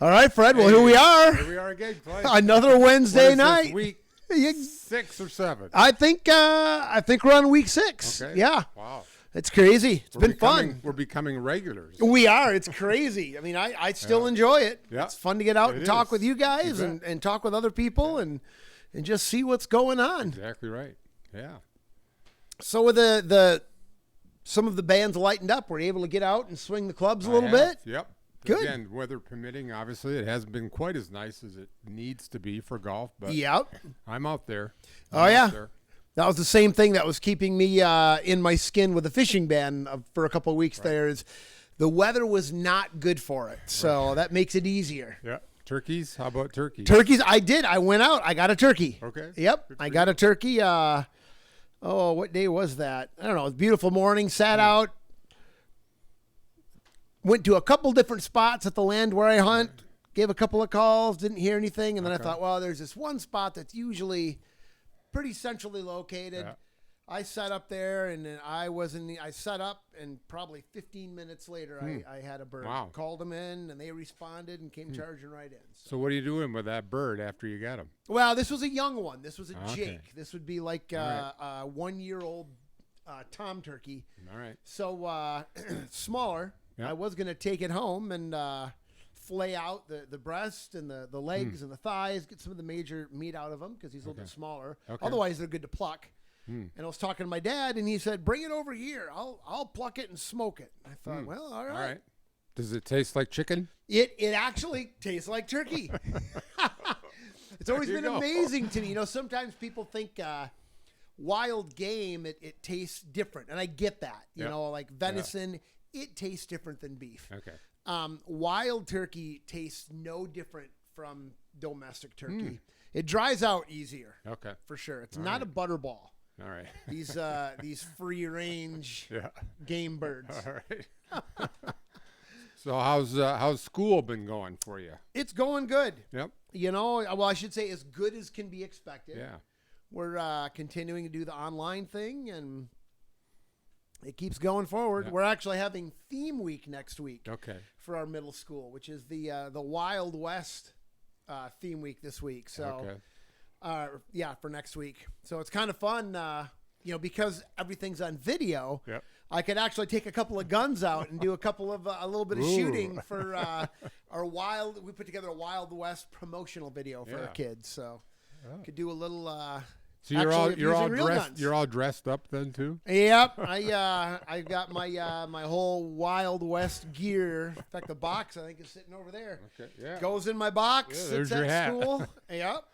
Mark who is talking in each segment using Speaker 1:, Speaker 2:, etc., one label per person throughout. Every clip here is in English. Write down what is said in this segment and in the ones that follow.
Speaker 1: All right, Fred. Well, here we are.
Speaker 2: Here we are again, Clay.
Speaker 1: Another Wednesday
Speaker 2: What is
Speaker 1: night.
Speaker 2: This week
Speaker 1: You-
Speaker 2: 6 or 7.
Speaker 1: I think we're on week 6.
Speaker 2: Okay.
Speaker 1: Yeah.
Speaker 2: Wow.
Speaker 1: It's crazy. It's been fun.
Speaker 2: We're becoming regulars.
Speaker 1: We are. It's crazy. I mean, I still enjoy it.
Speaker 2: Yeah.
Speaker 1: It's fun to get out
Speaker 2: It
Speaker 1: and talk
Speaker 2: is.
Speaker 1: with you guys
Speaker 2: You
Speaker 1: and talk with other people and just see what's going on.
Speaker 2: Exactly right. Yeah.
Speaker 1: So with the some of the bands lightened up, we're able to get out and swing the clubs a little bit.
Speaker 2: Yep.
Speaker 1: Good.
Speaker 2: Again, weather permitting, obviously, it hasn't been quite as nice as it needs to be for golf, but
Speaker 1: Yep.
Speaker 2: I'm out there.
Speaker 1: Oh, yeah. That was the same thing that was keeping me in my skin with the fishing ban for a couple of weeks there. Is the weather was not good for it. So that makes it easier.
Speaker 2: Yeah. Turkeys? How about turkeys?
Speaker 1: Turkeys, I did. I went out. I got a turkey.
Speaker 2: Okay.
Speaker 1: Yep.
Speaker 2: Good
Speaker 1: I
Speaker 2: for
Speaker 1: got
Speaker 2: you.
Speaker 1: a turkey. What day was that? I don't know. It was a beautiful morning. Sat out. Went to a couple different spots at the land where I hunt. Gave a couple of calls. Didn't hear anything. And then I thought, well, there's this one spot that's usually pretty centrally located.
Speaker 2: Yeah.
Speaker 1: I sat up there, and then I set up, and probably 15 minutes later, I had a bird.
Speaker 2: Wow.
Speaker 1: Called them in, and they responded and came charging right in.
Speaker 2: So what are you doing with that bird after you got him?
Speaker 1: Well, this was a young one. This was a
Speaker 2: Okay.
Speaker 1: Jake. This would be like a 1-year-old tom turkey.
Speaker 2: All right.
Speaker 1: So smaller.
Speaker 2: Yeah.
Speaker 1: I was going to take it home and flay out the breast and the legs and the thighs, get some of the major meat out of them because he's a little bit smaller.
Speaker 2: Okay.
Speaker 1: Otherwise, they're good to pluck. And I was talking to my dad, and he said, "Bring it over here. I'll pluck it and smoke it." I thought, well, all right.
Speaker 2: All right. Does it taste like chicken?
Speaker 1: It actually tastes like turkey. It's always
Speaker 2: There you
Speaker 1: been
Speaker 2: go.
Speaker 1: amazing to me. You know, sometimes people think wild game, it tastes different. And I get that. You
Speaker 2: Yeah.
Speaker 1: know, like venison, it tastes different than beef.
Speaker 2: Okay.
Speaker 1: Wild turkey tastes no different from domestic turkey. It dries out easier,
Speaker 2: Okay.
Speaker 1: for sure. It's not a butterball.
Speaker 2: All right.
Speaker 1: These free range
Speaker 2: Yeah.
Speaker 1: game birds.
Speaker 2: All right. So how's school been going for you?
Speaker 1: It's going good.
Speaker 2: Yep.
Speaker 1: You know, well, I should say as good as can be expected.
Speaker 2: Yeah.
Speaker 1: We're continuing to do the online thing, and it keeps going forward.
Speaker 2: Yeah.
Speaker 1: We're actually having theme week next week
Speaker 2: Okay.
Speaker 1: for our middle school, which is the Wild West theme week this week. So, for next week. So it's kind of fun, you know, because everything's on video.
Speaker 2: Yep.
Speaker 1: I could actually take a couple of guns out and do a little bit of shooting for our wild. We put together a Wild West promotional video for our kids, so could do a little.
Speaker 2: So you're all
Speaker 1: real
Speaker 2: dressed.
Speaker 1: guns.
Speaker 2: You're all dressed up then too.
Speaker 1: Yep, I got my whole Wild West gear. In fact, the box I think is sitting over there.
Speaker 2: Okay. Yeah.
Speaker 1: Goes in my box.
Speaker 2: Yeah,
Speaker 1: sits
Speaker 2: there's
Speaker 1: at
Speaker 2: your hat.
Speaker 1: school. Yep.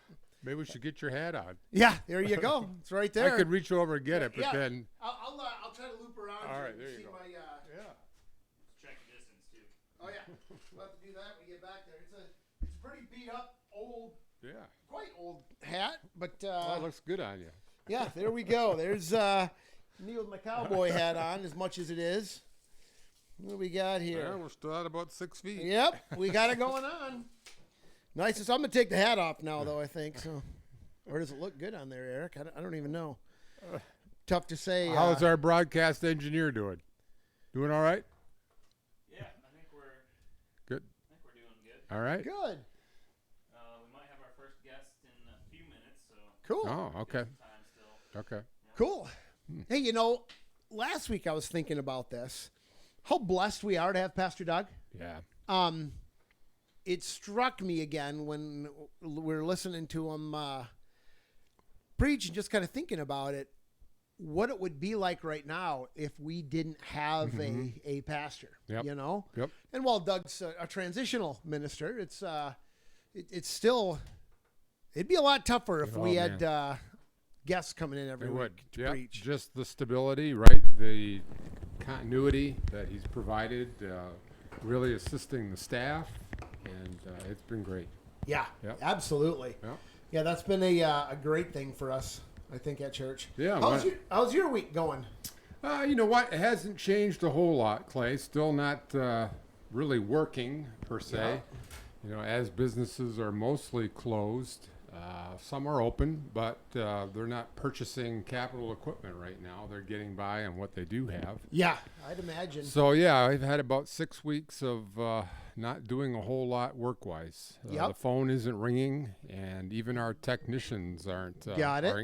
Speaker 2: Maybe we should get your hat on.
Speaker 1: Yeah, there you go. It's right there.
Speaker 2: I could reach over and get it, but
Speaker 1: Yeah.
Speaker 2: then.
Speaker 1: I'll try to loop around.
Speaker 2: All right,
Speaker 1: and
Speaker 2: there you
Speaker 1: see
Speaker 2: go.
Speaker 1: my.
Speaker 2: Yeah.
Speaker 3: Check distance too.
Speaker 1: Oh yeah, we'll have to do that when we get back there. It's a pretty beat up, old,
Speaker 2: Yeah.
Speaker 1: quite old hat, but
Speaker 2: Oh, it looks good on you.
Speaker 1: yeah, there we go. There's me with my cowboy hat on, as much as it is. What do we got
Speaker 2: Yeah,
Speaker 1: here?
Speaker 2: we're still at about 6 feet.
Speaker 1: Yep, we got it going on. Nice. I'm gonna take the hat off now, though. I think so. Or does it look good on there, Eric? I don't even know. Tough to say.
Speaker 2: How's our broadcast engineer doing? Doing all right?
Speaker 3: Yeah, I think we're
Speaker 2: Good.
Speaker 3: doing good.
Speaker 2: All right.
Speaker 1: Good.
Speaker 3: We might have our first guest in a few minutes, so
Speaker 1: Cool.
Speaker 2: Oh, okay.
Speaker 3: time still.
Speaker 2: Okay.
Speaker 1: Cool. Hey, you know, last week I was thinking about this. How blessed we are to have Pastor Doug.
Speaker 2: Yeah.
Speaker 1: It struck me again when we were listening to him preach and just kind of thinking about it, what it would be like right now if we didn't have a pastor,
Speaker 2: Yep.
Speaker 1: you know?
Speaker 2: Yep.
Speaker 1: And while Doug's a transitional minister, it's still, it'd be a lot tougher if we had guests coming in every
Speaker 2: It
Speaker 1: week
Speaker 2: would.
Speaker 1: to
Speaker 2: Yep.
Speaker 1: preach.
Speaker 2: Just the stability, right? The continuity that he's provided, really assisting the staff, and it's been great.
Speaker 1: Yeah,
Speaker 2: Yep.
Speaker 1: absolutely.
Speaker 2: Yep.
Speaker 1: Yeah, that's been a great thing for us, I think, at church.
Speaker 2: Yeah,
Speaker 1: How's your week going?
Speaker 2: You know what? It hasn't changed a whole lot, Clay. Still not really working, per se.
Speaker 1: Yeah.
Speaker 2: You know, as businesses are mostly closed, Some are open, but they're not purchasing capital equipment right now. They're getting by on what they do have.
Speaker 1: Yeah, I'd imagine.
Speaker 2: So yeah, I've had about 6 weeks of not doing a whole lot work-wise.
Speaker 1: Yep.
Speaker 2: The phone isn't ringing, and even our technicians aren't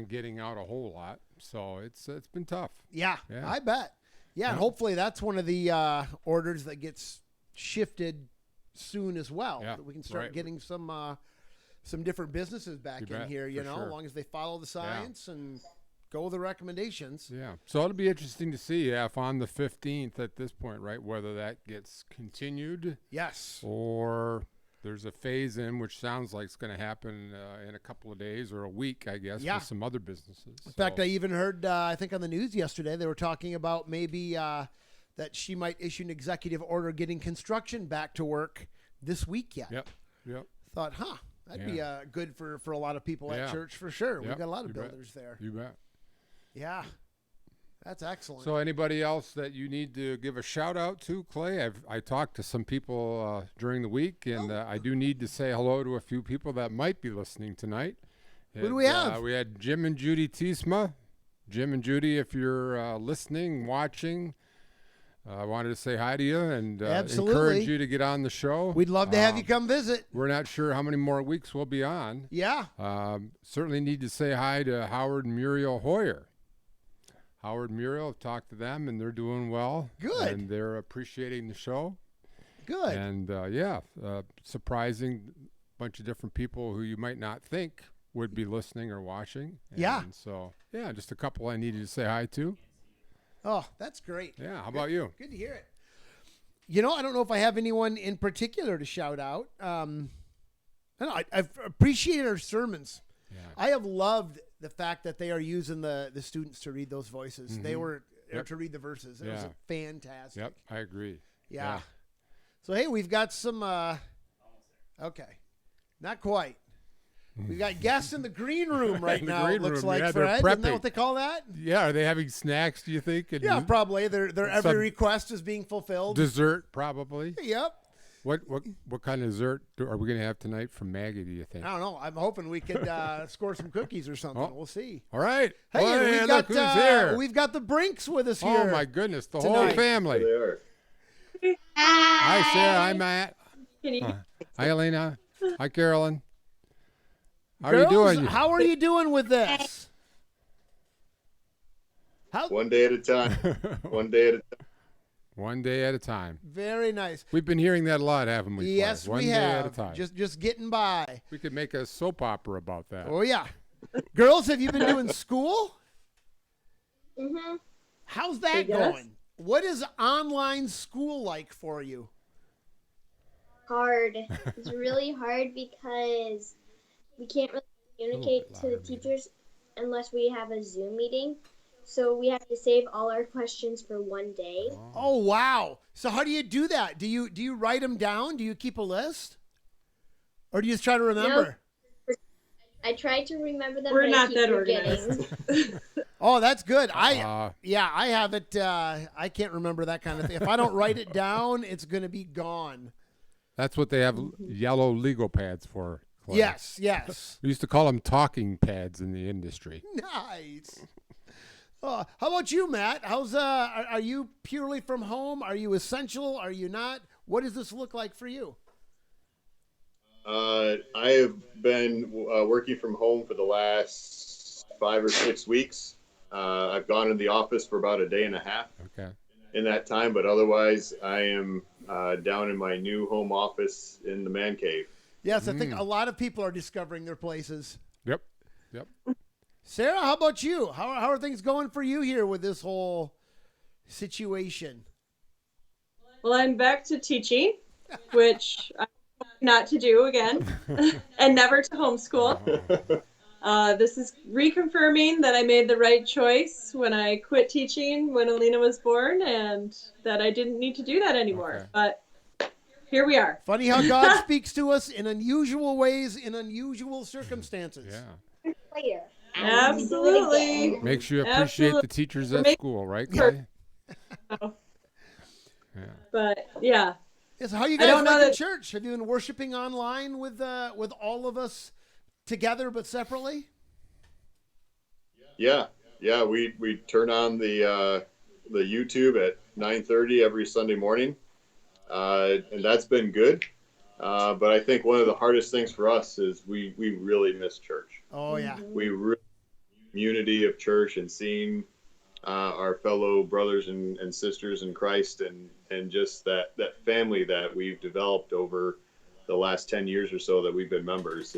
Speaker 2: getting out a whole lot. So it's been tough.
Speaker 1: Yeah,
Speaker 2: Yeah.
Speaker 1: I bet. Yeah, and hopefully that's one of the orders that gets shifted soon as well.
Speaker 2: Yeah,
Speaker 1: That we can start
Speaker 2: right.
Speaker 1: getting some different businesses back
Speaker 2: You
Speaker 1: in
Speaker 2: bet,
Speaker 1: here,
Speaker 2: for
Speaker 1: as
Speaker 2: sure.
Speaker 1: long as they follow the science and go with the recommendations.
Speaker 2: Yeah. So it'll be interesting to see if on the 15th at this point, right, whether that gets continued
Speaker 1: Yes.
Speaker 2: or there's a phase in, which sounds like it's going to happen in a couple of days or a week, I guess,
Speaker 1: Yeah.
Speaker 2: with some other businesses.
Speaker 1: In fact, I even heard, I think on the news yesterday, they were talking about maybe that she might issue an executive order getting construction back to work this week yet.
Speaker 2: Yep.
Speaker 1: Thought, that'd be good for a lot of people at
Speaker 2: Yeah.
Speaker 1: church for sure. We've
Speaker 2: Yep,
Speaker 1: got a lot of
Speaker 2: you bet.
Speaker 1: builders there.
Speaker 2: You bet.
Speaker 1: Yeah. That's excellent.
Speaker 2: So anybody else that you need to give a shout out to, Clay? I talked to some people during the week, and I do need to say hello to a few people that might be listening tonight.
Speaker 1: Who do we have?
Speaker 2: We had Jim and Judy Tiesma. Jim and Judy, if you're listening, watching, I wanted to say hi to you and
Speaker 1: Absolutely.
Speaker 2: encourage you to get on the show.
Speaker 1: We'd love to have you come visit.
Speaker 2: We're not sure how many more weeks we'll be on.
Speaker 1: Yeah.
Speaker 2: Certainly need to say hi to Howard and Muriel Hoyer. Howard and Muriel, I've talked to them, and they're doing well.
Speaker 1: Good.
Speaker 2: And they're appreciating the show.
Speaker 1: Good.
Speaker 2: And, surprising bunch of different people who you might not think would be listening or watching.
Speaker 1: Yeah.
Speaker 2: And so, just a couple I needed to say hi to.
Speaker 1: Oh, that's great.
Speaker 2: Yeah, how about you?
Speaker 1: Good to hear it. I don't know if I have anyone in particular to shout out. I've appreciated our sermons.
Speaker 2: Yeah.
Speaker 1: I have loved the fact that they are using the students to read those voices. They were
Speaker 2: Yep.
Speaker 1: to read the verses. It was
Speaker 2: Yeah.
Speaker 1: fantastic.
Speaker 2: Yep, I agree.
Speaker 1: Yeah. So, hey, we've got some, okay, not quite. We've got guests in the green room right
Speaker 2: In the
Speaker 1: now,
Speaker 2: green
Speaker 1: it looks
Speaker 2: room,
Speaker 1: like,
Speaker 2: yeah, they're
Speaker 1: Fred. Isn't that
Speaker 2: prepping.
Speaker 1: what they call that?
Speaker 2: Yeah, are they having snacks, do you think? And
Speaker 1: Yeah, probably. Their every
Speaker 2: Some-
Speaker 1: request is being fulfilled.
Speaker 2: dessert, probably.
Speaker 1: Yep.
Speaker 2: What kind of dessert are we going to have tonight from Maggie, do you think?
Speaker 1: I don't know. I'm hoping we could score some cookies or something.
Speaker 2: Oh.
Speaker 1: We'll see.
Speaker 2: All right.
Speaker 1: Hey, and
Speaker 2: Hey,
Speaker 1: we've
Speaker 2: look
Speaker 1: got
Speaker 2: who's here.
Speaker 1: we've got the Brinks with us here.
Speaker 2: Oh, my goodness, the whole
Speaker 1: tonight.
Speaker 2: family.
Speaker 4: They are.
Speaker 2: Hi, Sarah. Hi, Matt.
Speaker 5: Can you?
Speaker 2: Hi, Elena. Hi, Carolyn. How
Speaker 1: Girls,
Speaker 2: are you doing?
Speaker 1: how are you doing with this?
Speaker 4: One day at a time. One day at a time.
Speaker 2: One day at a time.
Speaker 1: Very nice.
Speaker 2: We've been hearing that a lot, haven't we? Clay?
Speaker 1: Yes,
Speaker 2: One
Speaker 1: we
Speaker 2: day
Speaker 1: have.
Speaker 2: at a time.
Speaker 1: Just getting by.
Speaker 2: We could make a soap opera about that.
Speaker 1: Oh yeah. Girls, have you been doing school?
Speaker 5: Mm-hmm.
Speaker 1: How's that
Speaker 5: Yes.
Speaker 1: going? What is online school like for you?
Speaker 5: Hard. It's really hard because we can't really communicate to the
Speaker 2: louder, maybe.
Speaker 5: teachers unless we have a Zoom meeting. So we have to save all our questions for one day.
Speaker 1: Oh wow. So how do you do that? Do you write them down? Do you keep a list? Or do you just try to remember?
Speaker 5: I tried to remember them.
Speaker 6: We're
Speaker 5: but I
Speaker 6: not
Speaker 5: keep
Speaker 6: that
Speaker 5: forgetting.
Speaker 6: organized.
Speaker 1: Oh, that's good. I have it. I can't remember that kind of thing. If I don't write it down, it's going to be gone.
Speaker 2: That's what they have yellow legal pads for. Clay.
Speaker 1: Yes, yes.
Speaker 2: We used to call them talking pads in the industry.
Speaker 1: Nice. How about you, Matt? How's are you purely from home? Are you essential? Are you not? What does this look like for you?
Speaker 4: I have been working from home for the last 5 or 6 weeks. I've gone in the office for about a day and a half
Speaker 2: Okay.
Speaker 4: in that time, but otherwise I am down in my new home office in the man cave.
Speaker 1: Yes, I think a lot of people are discovering their places.
Speaker 2: Yep.
Speaker 1: Sarah, how about you? How are things going for you here with this whole situation?
Speaker 6: Well, I'm back to teaching, which I hope not to do again, and never to homeschool. This is reconfirming that I made the right choice when I quit teaching when Alina was born, and that I didn't need to do that anymore.
Speaker 2: Okay.
Speaker 6: But here we are.
Speaker 1: Funny how God speaks to us in unusual ways, in unusual circumstances.
Speaker 2: Yeah.
Speaker 5: Later.
Speaker 6: Absolutely.
Speaker 2: Makes you appreciate the
Speaker 6: Absolutely.
Speaker 2: teachers at
Speaker 6: Make-
Speaker 2: school, right, Clay? Yeah.
Speaker 6: But yeah,
Speaker 1: Yes, how you
Speaker 6: I
Speaker 1: guys
Speaker 6: don't know
Speaker 1: liking
Speaker 6: that-
Speaker 1: church? Have you been worshiping online with all of us together but separately?
Speaker 4: Yeah, yeah. We turn on the YouTube at 9:30 every Sunday morning, and that's been good. But I think one of the hardest things for us is we really miss church.
Speaker 1: Oh yeah.
Speaker 4: We really unity of church and seeing our fellow brothers and sisters in Christ, and just that family that we've developed over the last 10 years or so that we've been members.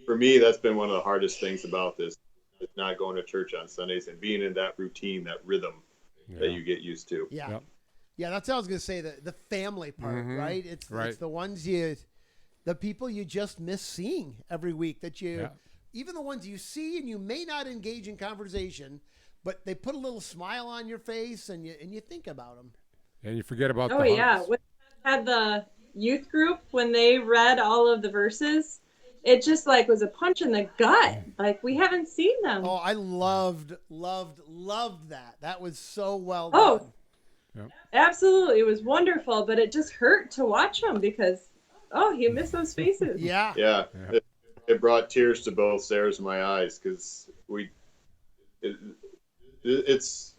Speaker 4: For me, that's been one of the hardest things about this, is not going to church on Sundays and being in that routine, that rhythm that you get used to.
Speaker 1: Yeah.
Speaker 2: Yep.
Speaker 1: Yeah, that's what I was going to say, the family part, right? It's the ones the people you just miss seeing every week, that even the ones you see and you may not engage in conversation, but they put a little smile on your face and you think about them.
Speaker 2: And you forget about
Speaker 6: Oh,
Speaker 2: the
Speaker 6: yeah.
Speaker 2: hugs.
Speaker 6: When I had the youth group, when they read all of the verses, it just like was a punch in the gut. Like, we haven't seen them.
Speaker 1: Oh, I loved that. That was so well
Speaker 6: Oh.
Speaker 1: done.
Speaker 6: Absolutely. It was wonderful, but it just hurt to watch them because, you miss those faces.
Speaker 1: Yeah.
Speaker 4: Yeah, it brought tears to both Sarah's and my eyes, because it's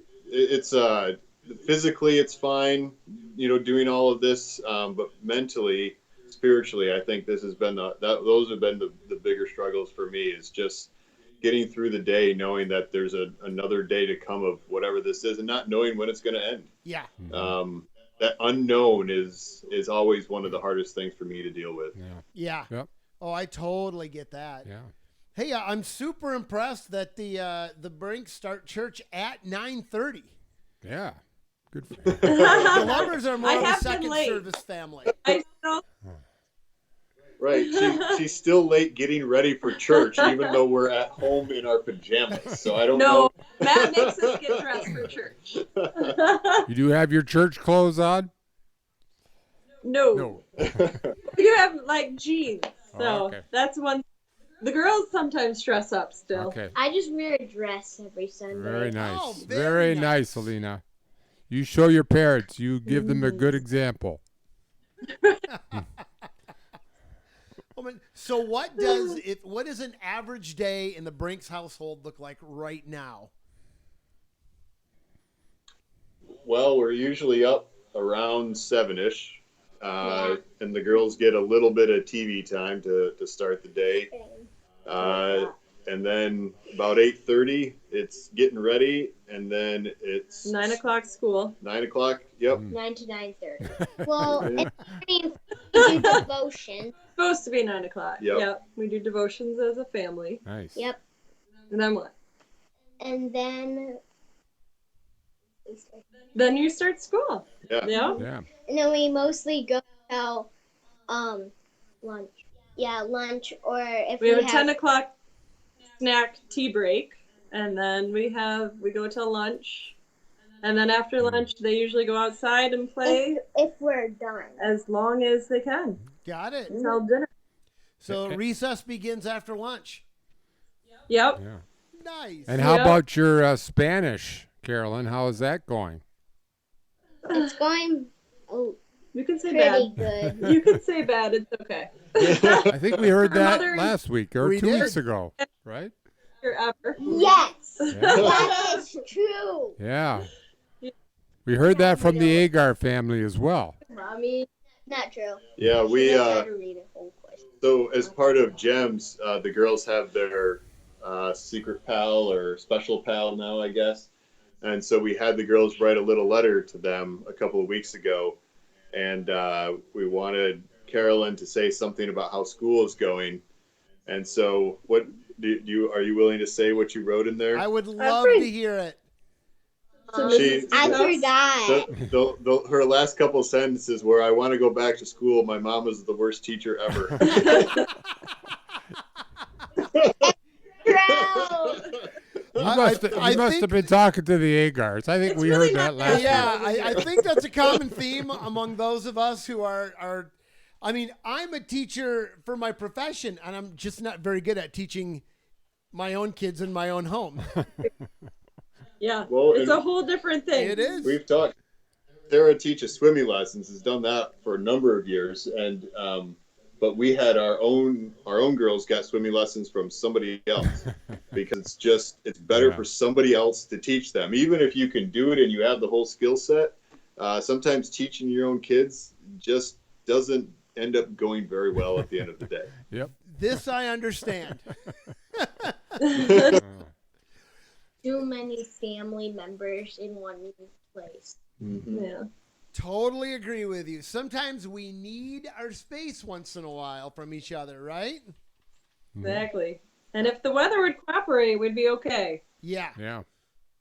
Speaker 4: physically it's fine, doing all of this, but mentally, spiritually, I think this has been those have been the bigger struggles for me, is just getting through the day, knowing that there's another day to come of whatever this is, and not knowing when it's going to end.
Speaker 1: Yeah.
Speaker 4: That unknown is always one of the hardest things for me to deal with.
Speaker 1: Yeah.
Speaker 2: Yep.
Speaker 1: Oh, I totally get that.
Speaker 2: Yeah.
Speaker 1: Hey, I'm super impressed that the Brinks start church at 9:30.
Speaker 2: Yeah. Good for you.
Speaker 1: The Lovers are more
Speaker 6: I
Speaker 1: of a
Speaker 6: have been
Speaker 1: second
Speaker 6: late.
Speaker 1: service family.
Speaker 6: I know.
Speaker 4: Right. She's still late getting ready for church, even though we're at home in our pajamas. So I don't know.
Speaker 6: No, Matt makes us get dressed for church.
Speaker 2: You do have your church clothes on?
Speaker 6: No. You have like jeans. So
Speaker 2: Oh, okay.
Speaker 6: that's one. The girls sometimes dress up still.
Speaker 2: Okay.
Speaker 5: I just wear a dress every Sunday.
Speaker 2: Very nice.
Speaker 1: Oh,
Speaker 2: very
Speaker 1: very
Speaker 2: nice,
Speaker 1: nice.
Speaker 2: Alina. You show your parents. You give them a good example.
Speaker 1: So what does an average day in the Brinks household look like right now?
Speaker 4: Well, we're usually up around 7-ish, and the girls get a little bit of TV time to start the day. And then about 8:30, it's getting ready, and then it's
Speaker 6: 9 o'clock school.
Speaker 4: 9 o'clock. Yep.
Speaker 5: 9 to 9:30. Well, at 9:30 we do devotion.
Speaker 6: Supposed to be 9 o'clock.
Speaker 4: Yep.
Speaker 6: We do devotions as a family.
Speaker 2: Nice.
Speaker 5: Yep.
Speaker 6: And then what?
Speaker 5: And then
Speaker 6: Then you start school.
Speaker 4: Yeah.
Speaker 2: Yeah.
Speaker 5: and then we mostly go till lunch. Yeah, lunch, or if
Speaker 6: We have a 10 o'clock snack tea break, and then we go till lunch, and then after lunch they usually go outside and play
Speaker 5: if we're done.
Speaker 6: as long as they can
Speaker 1: Got it.
Speaker 6: until dinner.
Speaker 1: So recess begins after lunch.
Speaker 6: Yep.
Speaker 2: Yeah.
Speaker 1: Nice.
Speaker 2: And how
Speaker 6: Yeah.
Speaker 2: about your Spanish, Carolyn? How is that going?
Speaker 5: It's going
Speaker 6: You can say
Speaker 5: pretty
Speaker 6: bad.
Speaker 5: good.
Speaker 6: You can say bad. It's okay.
Speaker 2: I think we heard
Speaker 6: Her
Speaker 2: that
Speaker 6: mother-
Speaker 2: last week or
Speaker 1: We
Speaker 2: 2
Speaker 1: did.
Speaker 2: weeks ago, right?
Speaker 6: Ever.
Speaker 5: Yes,
Speaker 2: Yeah.
Speaker 5: that is true.
Speaker 2: Yeah. We heard that from the Agar family as well.
Speaker 5: Mommy, not true.
Speaker 4: Yeah.
Speaker 5: She
Speaker 4: We
Speaker 5: knows how to read a whole question.
Speaker 4: so as part of GEMS, the girls have their secret pal or special pal now, I guess. And so we had the girls write a little letter to them a couple of weeks ago, and we wanted Carolyn to say something about how school is going. And so, what are you willing to say what you wrote in there?
Speaker 1: I would love to hear it.
Speaker 4: She-
Speaker 5: I forgot.
Speaker 4: Her last couple sentences were, "I want to go back to school. My mom was the worst teacher ever."
Speaker 2: You
Speaker 1: I
Speaker 2: must
Speaker 1: think-
Speaker 2: have been talking to the Agars. I think
Speaker 6: It's
Speaker 2: we
Speaker 6: really
Speaker 2: heard that
Speaker 6: not
Speaker 2: last
Speaker 1: Yeah,
Speaker 2: week.
Speaker 1: I think that's a common theme among those of us who are. I mean, I'm a teacher for my profession, and I'm just not very good at teaching my own kids in my own home.
Speaker 6: Yeah.
Speaker 4: Well,
Speaker 6: It's a whole different thing.
Speaker 1: It is.
Speaker 4: We've talked. Sarah teaches swimming lessons. Has done that for a number of years, and but we had our own girls got swimming lessons from somebody else because it's better
Speaker 2: Yeah.
Speaker 4: for somebody else to teach them. Even if you can do it and you have the whole skill set, sometimes teaching your own kids just doesn't end up going very well at the end of the day.
Speaker 2: Yep.
Speaker 1: This I understand.
Speaker 5: Too many family members in one place.
Speaker 6: Yeah.
Speaker 1: Totally agree with you. Sometimes we need our space once in a while from each other, right?
Speaker 6: Exactly. And if the weather would cooperate, we'd be okay.
Speaker 1: Yeah.
Speaker 2: Yeah.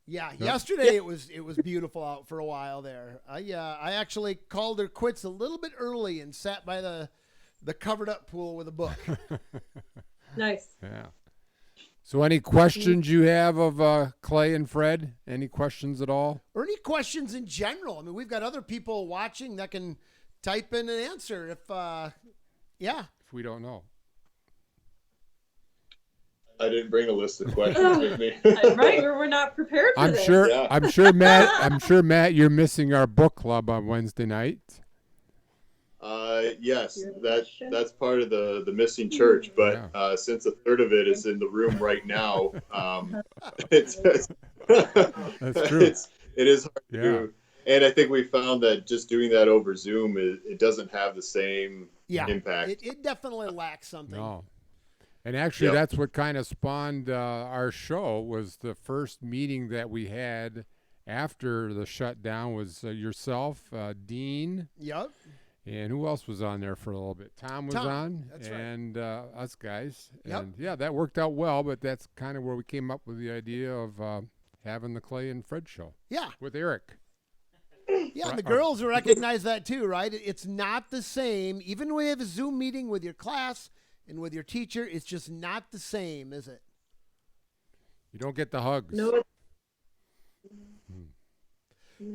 Speaker 1: Yeah, yesterday it was beautiful out for a while there. I actually called her quits a little bit early and sat by the covered up pool with a book.
Speaker 6: Nice.
Speaker 2: Yeah. So any questions you have of Clay and Fred? Any questions at all?
Speaker 1: Or any questions in general. I mean, we've got other people watching that can type in an answer if yeah.
Speaker 2: If we don't know.
Speaker 4: I didn't bring a list of questions with me.
Speaker 6: Right, we're not prepared for
Speaker 2: I'm
Speaker 6: this.
Speaker 2: sure
Speaker 4: Yeah.
Speaker 2: I'm sure Matt, you're missing our book club on Wednesday night.
Speaker 4: Yes, that's part of the missing church, but since a third of it is in the room right now, it's
Speaker 2: That's true.
Speaker 4: it is hard to
Speaker 2: Yeah.
Speaker 4: do. And I think we found that just doing that over Zoom, it doesn't have the same impact.
Speaker 1: It definitely lacks something.
Speaker 2: No. And actually,
Speaker 4: Yep.
Speaker 2: that's what kind of spawned our show. Was the first meeting that we had after the shutdown was yourself, Dean,
Speaker 1: Yep.
Speaker 2: and who else was on there for a little bit? Tom was
Speaker 1: Tom,
Speaker 2: on,
Speaker 1: that's right.
Speaker 2: and us guys.
Speaker 1: Yep.
Speaker 2: And yeah, that worked out well. But that's kind of where we came up with the idea of having the Clay and Fred show
Speaker 1: Yeah.
Speaker 2: with Eric.
Speaker 1: Yeah, and the girls recognize that too, right? It's not the same. Even when you have a Zoom meeting with your class and with your teacher, it's just not the same, is it?
Speaker 2: You don't get the hugs.
Speaker 6: No.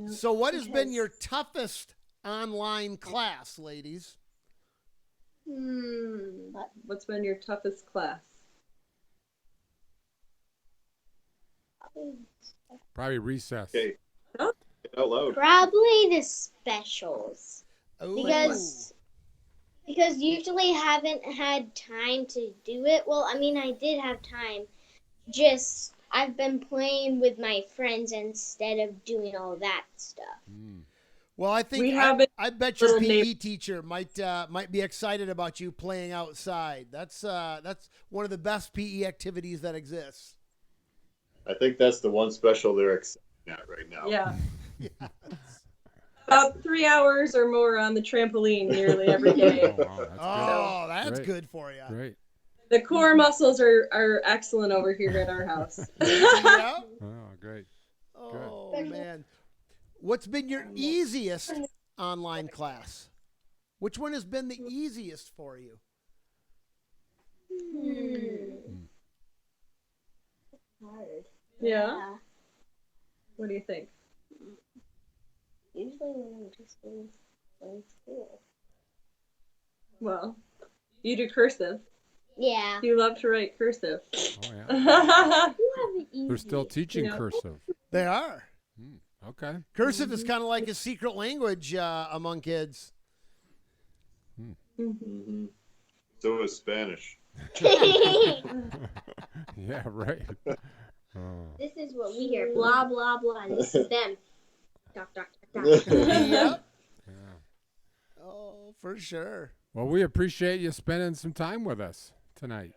Speaker 1: So what has been your toughest online class, ladies?
Speaker 6: What's been your toughest class?
Speaker 2: Probably recess.
Speaker 4: Okay, out loud.
Speaker 5: Probably the specials.
Speaker 1: Oh,
Speaker 5: Because usually haven't had time to do it. Well, I mean, I did have time. Just I've been playing with my friends instead of doing all that stuff.
Speaker 1: well, I think I bet your PE teacher might be excited about you playing outside. That's one of the best PE activities that exists.
Speaker 4: I think that's the one special they're excited at right now.
Speaker 6: Yeah. About 3 hours or more on the trampoline nearly every day.
Speaker 2: Oh, wow,
Speaker 1: That's
Speaker 2: Great.
Speaker 1: good for you.
Speaker 2: Great.
Speaker 6: The core muscles are excellent over here at our house.
Speaker 1: Yeah.
Speaker 2: Oh, great.
Speaker 1: Oh man, what's been your easiest online class? Which one has been the easiest for you?
Speaker 5: Hard.
Speaker 6: Yeah? What do you think?
Speaker 5: Usually when I'm just in school.
Speaker 6: Well, you do cursive.
Speaker 5: Yeah.
Speaker 6: You love to write cursive.
Speaker 2: Oh, yeah.
Speaker 5: They're
Speaker 2: They're still teaching
Speaker 6: Yeah.
Speaker 2: cursive.
Speaker 1: They are.
Speaker 2: Okay.
Speaker 1: Cursive is kind of like a secret language among kids.
Speaker 4: So is Spanish.
Speaker 2: Yeah, right.
Speaker 5: This is what we hear. Blah, blah, blah. And this is them. Doc, doc, doc, doc.
Speaker 1: Yep.
Speaker 2: Yeah.
Speaker 1: Oh, for sure.
Speaker 2: Well, we appreciate you spending some time with us tonight.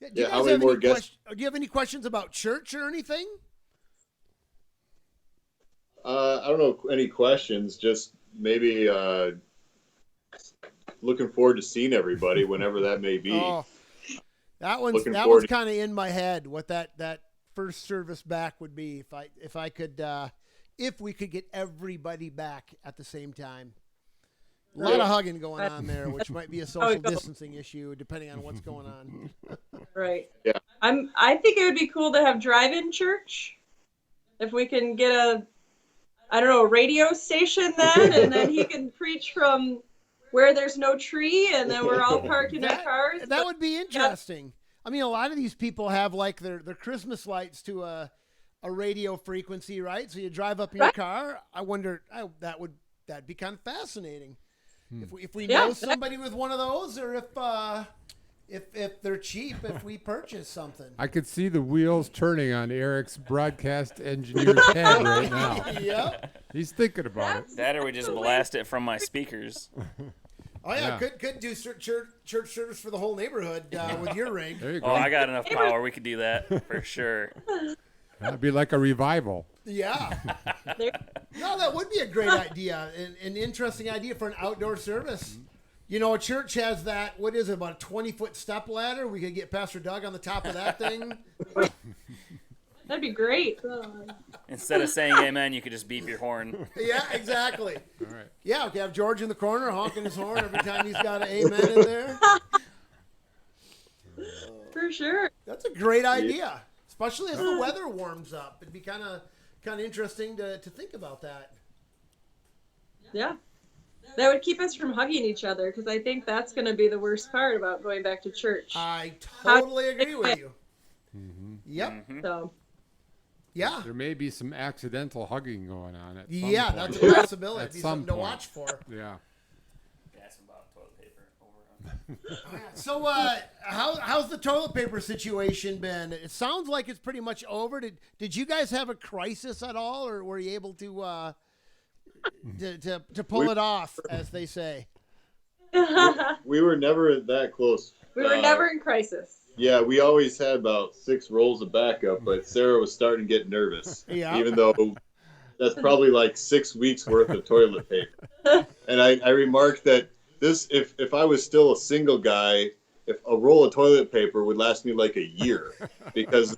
Speaker 1: Do you
Speaker 4: Yeah,
Speaker 1: guys
Speaker 4: how many
Speaker 1: have
Speaker 4: more
Speaker 1: any
Speaker 4: guests?
Speaker 1: do you have any questions about church or anything?
Speaker 4: I don't know any questions. Just maybe looking forward to seeing everybody whenever that may be.
Speaker 1: Oh, that one's
Speaker 4: Looking forward to-
Speaker 1: kind of in my head. What that first service back would be if we could get everybody back at the same time. A lot of hugging going on there, which might be a social distancing issue depending on what's going on.
Speaker 6: Right.
Speaker 4: Yeah.
Speaker 6: I think it would be cool to have drive-in church. If we can get a radio station then, and then he can preach from where there's no tree, and then we're all parked in our cars.
Speaker 1: That would be interesting. I mean, a lot of these people have like their Christmas lights to a radio frequency, right? So you drive up in your car. I wonder that'd be kind of fascinating. If we
Speaker 6: Yeah.
Speaker 1: know somebody with one of those, or if they're cheap, if we purchase something.
Speaker 2: I could see the wheels turning on Eric's broadcast engineer's head right now.
Speaker 1: Yep.
Speaker 2: He's thinking about it.
Speaker 3: That or we just blast it from my speakers.
Speaker 1: Oh yeah,
Speaker 2: Yeah.
Speaker 1: could do church service for the whole neighborhood with your rig.
Speaker 2: There you go.
Speaker 3: Oh, I got enough power. We could do that for sure.
Speaker 2: That'd be like a revival.
Speaker 1: Yeah.
Speaker 6: There-
Speaker 1: No, that would be a great idea, an interesting idea for an outdoor service. You know, a church has that, what is it, about a 20-foot step ladder? We could get Pastor Doug on the top of that thing.
Speaker 6: That'd be great.
Speaker 3: Instead of saying amen, you could just beep your horn.
Speaker 1: Yeah, exactly.
Speaker 2: All right.
Speaker 1: Yeah, we could have George in the corner honking his horn every time he's got an amen in there.
Speaker 6: For sure.
Speaker 1: That's a great idea, especially as the weather warms up. It'd be kind of interesting to think about that.
Speaker 6: Yeah. That would keep us from hugging each other, because I think that's going to be the worst part about going back to church.
Speaker 1: I totally agree with you. Yep.
Speaker 6: So,
Speaker 1: Yeah.
Speaker 2: There may be some accidental hugging going on at some
Speaker 1: Yeah,
Speaker 2: point.
Speaker 1: that's a possibility.
Speaker 2: At
Speaker 1: It'd be
Speaker 2: some
Speaker 1: something to
Speaker 2: point.
Speaker 1: watch for.
Speaker 2: Yeah.
Speaker 3: Gas and bottle toilet paper over.
Speaker 1: So, how's the toilet paper situation been? It sounds like it's pretty much over. Did you guys have a crisis at all, or were you able to pull it off, as they say?
Speaker 4: We were never that close.
Speaker 6: we were never in crisis.
Speaker 4: Yeah, we always had about 6 rolls of backup, but Sarah was starting to get nervous.
Speaker 1: Yeah.
Speaker 4: Even though that's probably like 6 weeks worth of toilet paper. And I remarked that if I was still a single guy, if a roll of toilet paper would last me like a year, because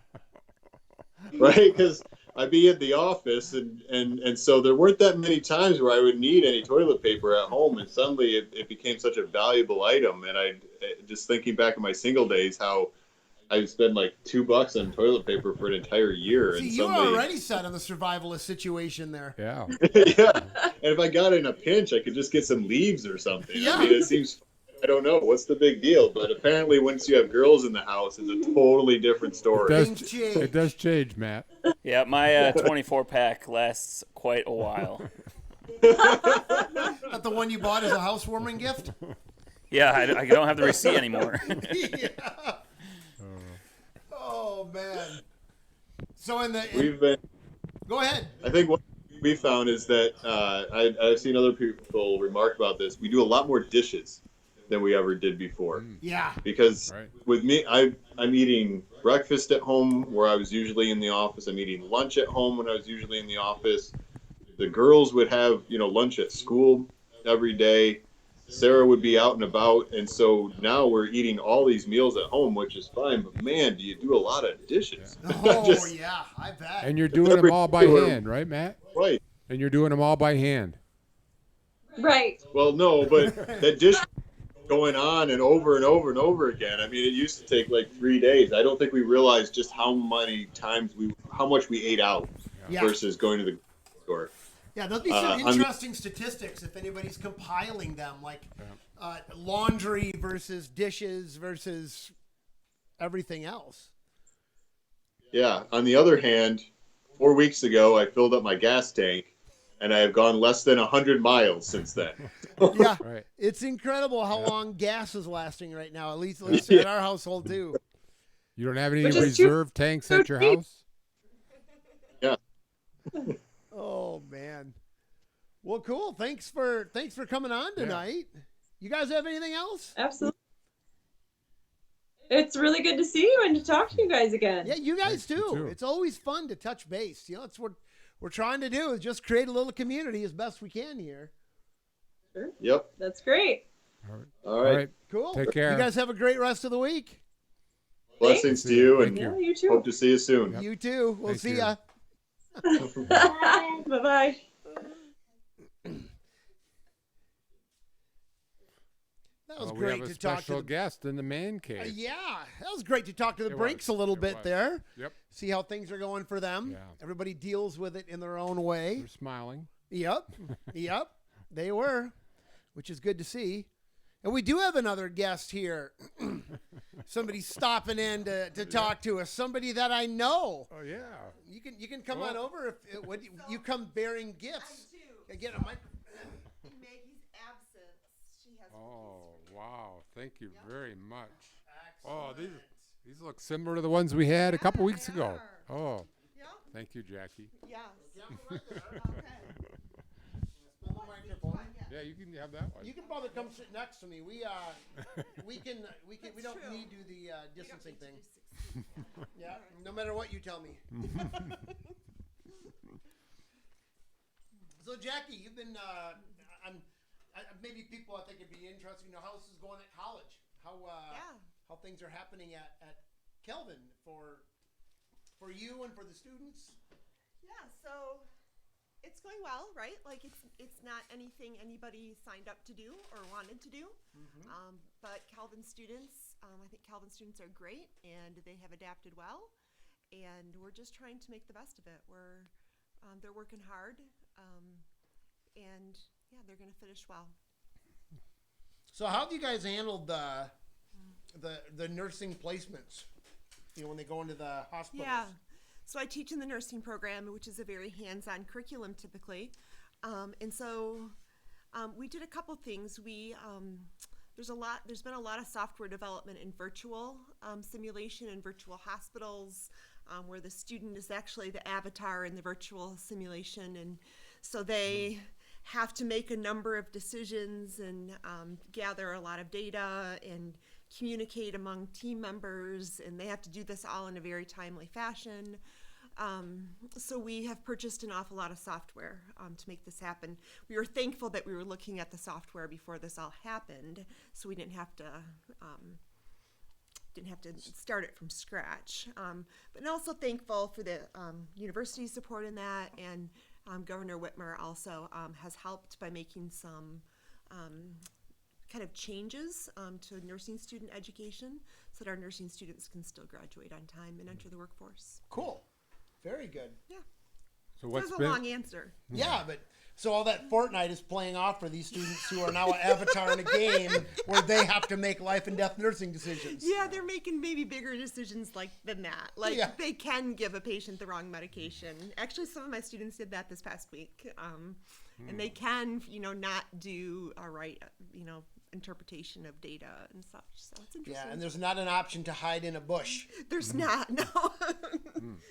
Speaker 4: I'd be at the office and so there weren't that many times where I would need any toilet paper at home, and suddenly it became such a valuable item. And I just thinking back in my single days, how I spend like $2 on toilet paper for an entire year.
Speaker 1: See,
Speaker 4: and
Speaker 1: you were
Speaker 4: suddenly,
Speaker 1: already set on the survivalist situation there.
Speaker 2: Yeah.
Speaker 4: yeah. And if I got in a pinch, I could just get some leaves or something.
Speaker 1: Yeah.
Speaker 4: I mean, it seems, I don't know, what's the big deal? But apparently once you have girls in the house, it's a totally different story.
Speaker 1: Things change.
Speaker 2: It does change, Matt.
Speaker 3: Yeah, my 24 pack lasts quite a while.
Speaker 1: Not the one you bought as a housewarming gift?
Speaker 3: Yeah, I don't have the receipt anymore.
Speaker 1: Yeah. Oh, man. So
Speaker 4: We've been,
Speaker 1: go ahead.
Speaker 4: I think what we found is that I've seen other people remark about this. We do a lot more dishes than we ever did before.
Speaker 1: Yeah.
Speaker 4: Because
Speaker 2: Right.
Speaker 4: with me, I'm eating breakfast at home where I was usually in the office. I'm eating lunch at home when I was usually in the office. The girls would have, lunch at school every day. Sarah would be out and about. And so now we're eating all these meals at home, which is fine. But man, do you do a lot of dishes?
Speaker 1: Oh,
Speaker 4: Just-
Speaker 1: yeah, I bet.
Speaker 2: And you're doing them all by hand, right, Matt?
Speaker 4: Right.
Speaker 2: And you're doing them all by hand.
Speaker 6: Right.
Speaker 4: Well, no, but that dish going on and over and over and over again. I mean, it used to take like 3 days. I don't think we realized just how much we ate out
Speaker 1: Yeah.
Speaker 4: versus going to the store.
Speaker 1: Yeah, there'll be some
Speaker 4: I'm-
Speaker 1: interesting statistics if anybody's compiling them, like laundry versus dishes versus everything else.
Speaker 4: Yeah. On the other hand, 4 weeks ago, I filled up my gas tank, and I have gone less than 100 miles since then.
Speaker 1: Yeah,
Speaker 2: Right.
Speaker 1: it's incredible how long gas is lasting right now, at least in our household, too.
Speaker 2: You don't have any
Speaker 6: Which is too-
Speaker 2: reserve tanks at your
Speaker 6: cheap.
Speaker 2: house?
Speaker 4: Yeah.
Speaker 1: Oh, man. Well, cool. Thanks for coming on tonight. You guys have anything else?
Speaker 6: Absolutely. It's really good to see you and to talk to you guys again.
Speaker 1: Yeah, you guys
Speaker 2: You
Speaker 1: too.
Speaker 2: too.
Speaker 1: It's always fun to touch base. That's what we're trying to do, is just create a little community as best we can here.
Speaker 4: Yep.
Speaker 6: That's great.
Speaker 4: All
Speaker 2: All
Speaker 4: right.
Speaker 2: right.
Speaker 1: Cool.
Speaker 2: Take care.
Speaker 1: You guys have a great rest of the week.
Speaker 4: Blessings to you, and
Speaker 2: Thank
Speaker 6: Yeah, you too.
Speaker 4: hope to see you soon.
Speaker 1: You too. We'll
Speaker 2: Thank
Speaker 1: see
Speaker 2: you.
Speaker 1: ya.
Speaker 5: Bye.
Speaker 6: Bye-bye.
Speaker 1: That was
Speaker 2: We
Speaker 1: great
Speaker 2: have a
Speaker 1: to talk to.
Speaker 2: special guest in the man cave.
Speaker 1: Yeah, that was great to talk to the
Speaker 2: It
Speaker 1: Brinks
Speaker 2: was.
Speaker 1: a little
Speaker 2: It
Speaker 1: bit
Speaker 2: was.
Speaker 1: there.
Speaker 2: Yep.
Speaker 1: See how things are going for them.
Speaker 2: Yeah.
Speaker 1: Everybody deals with it in their own way.
Speaker 2: They're smiling.
Speaker 1: Yep. Yep. They were, which is good to see. And we do have another guest here. Somebody stopping in to talk to us. Somebody that I know.
Speaker 2: Oh, yeah.
Speaker 1: You can come on over if you come bearing gifts. Get a mic.
Speaker 7: In Maggie's absence,
Speaker 2: Oh, wow. Thank you very much.
Speaker 1: Excellent.
Speaker 2: Oh, these look similar to the ones we had a couple weeks
Speaker 7: they
Speaker 2: ago.
Speaker 7: are.
Speaker 2: Oh,
Speaker 7: Yep.
Speaker 2: thank you, Jackie.
Speaker 7: Yes.
Speaker 1: Camera right there.
Speaker 7: Okay.
Speaker 1: Smell the microphone.
Speaker 2: Yeah, you can have that one.
Speaker 1: You can probably come sit next to me. We don't
Speaker 7: true.
Speaker 1: need to do the
Speaker 7: We don't
Speaker 1: distancing
Speaker 7: need to
Speaker 1: thing.
Speaker 7: do 6 feet.
Speaker 1: Yeah, no matter what you tell me. So Jackie, you've been maybe people I think it'd be interesting to know how this is going at college. How things are happening at Kelvin for you and for the students.
Speaker 7: Yeah, so it's going well, right? Like it's not anything anybody signed up to do or wanted to do. But Calvin students, I think Calvin students are great and they have adapted well. And we're just trying to make the best of it. They're working hard, and yeah, they're going to finish well.
Speaker 1: So how have you guys handled the nursing placements? You know, when they go into the hospitals.
Speaker 7: Yeah. So I teach in the nursing program, which is a very hands-on curriculum typically. And so we did a couple things. There's been a lot of software development in virtual simulation and virtual hospitals, where the student is actually the avatar in the virtual simulation. And so they have to make a number of decisions and gather a lot of data and communicate among team members, and they have to do this all in a very timely fashion. So we have purchased an awful lot of software to make this happen. We were thankful that we were looking at the software before this all happened, so we didn't have to start it from scratch. But also thankful for the university support in that, and Governor Whitmer also has helped by making some kind of changes to nursing student education so that our nursing students can still graduate on time and enter the workforce.
Speaker 1: Cool. Very good.
Speaker 7: Yeah.
Speaker 2: So
Speaker 7: That
Speaker 2: what's
Speaker 7: was a
Speaker 2: been
Speaker 7: long answer.
Speaker 1: Yeah, but so all that Fortnite is playing off for these students who are now an avatar in a game where they have to make life and death nursing decisions.
Speaker 7: Yeah, they're making maybe bigger decisions than that. Like
Speaker 1: Yeah.
Speaker 7: they can give a patient the wrong medication. Actually, some of my students did that this past week, and they can, not do a right, interpretation of data and such. So it's interesting.
Speaker 1: Yeah, and there's not an option to hide in a bush.
Speaker 7: There's not, no.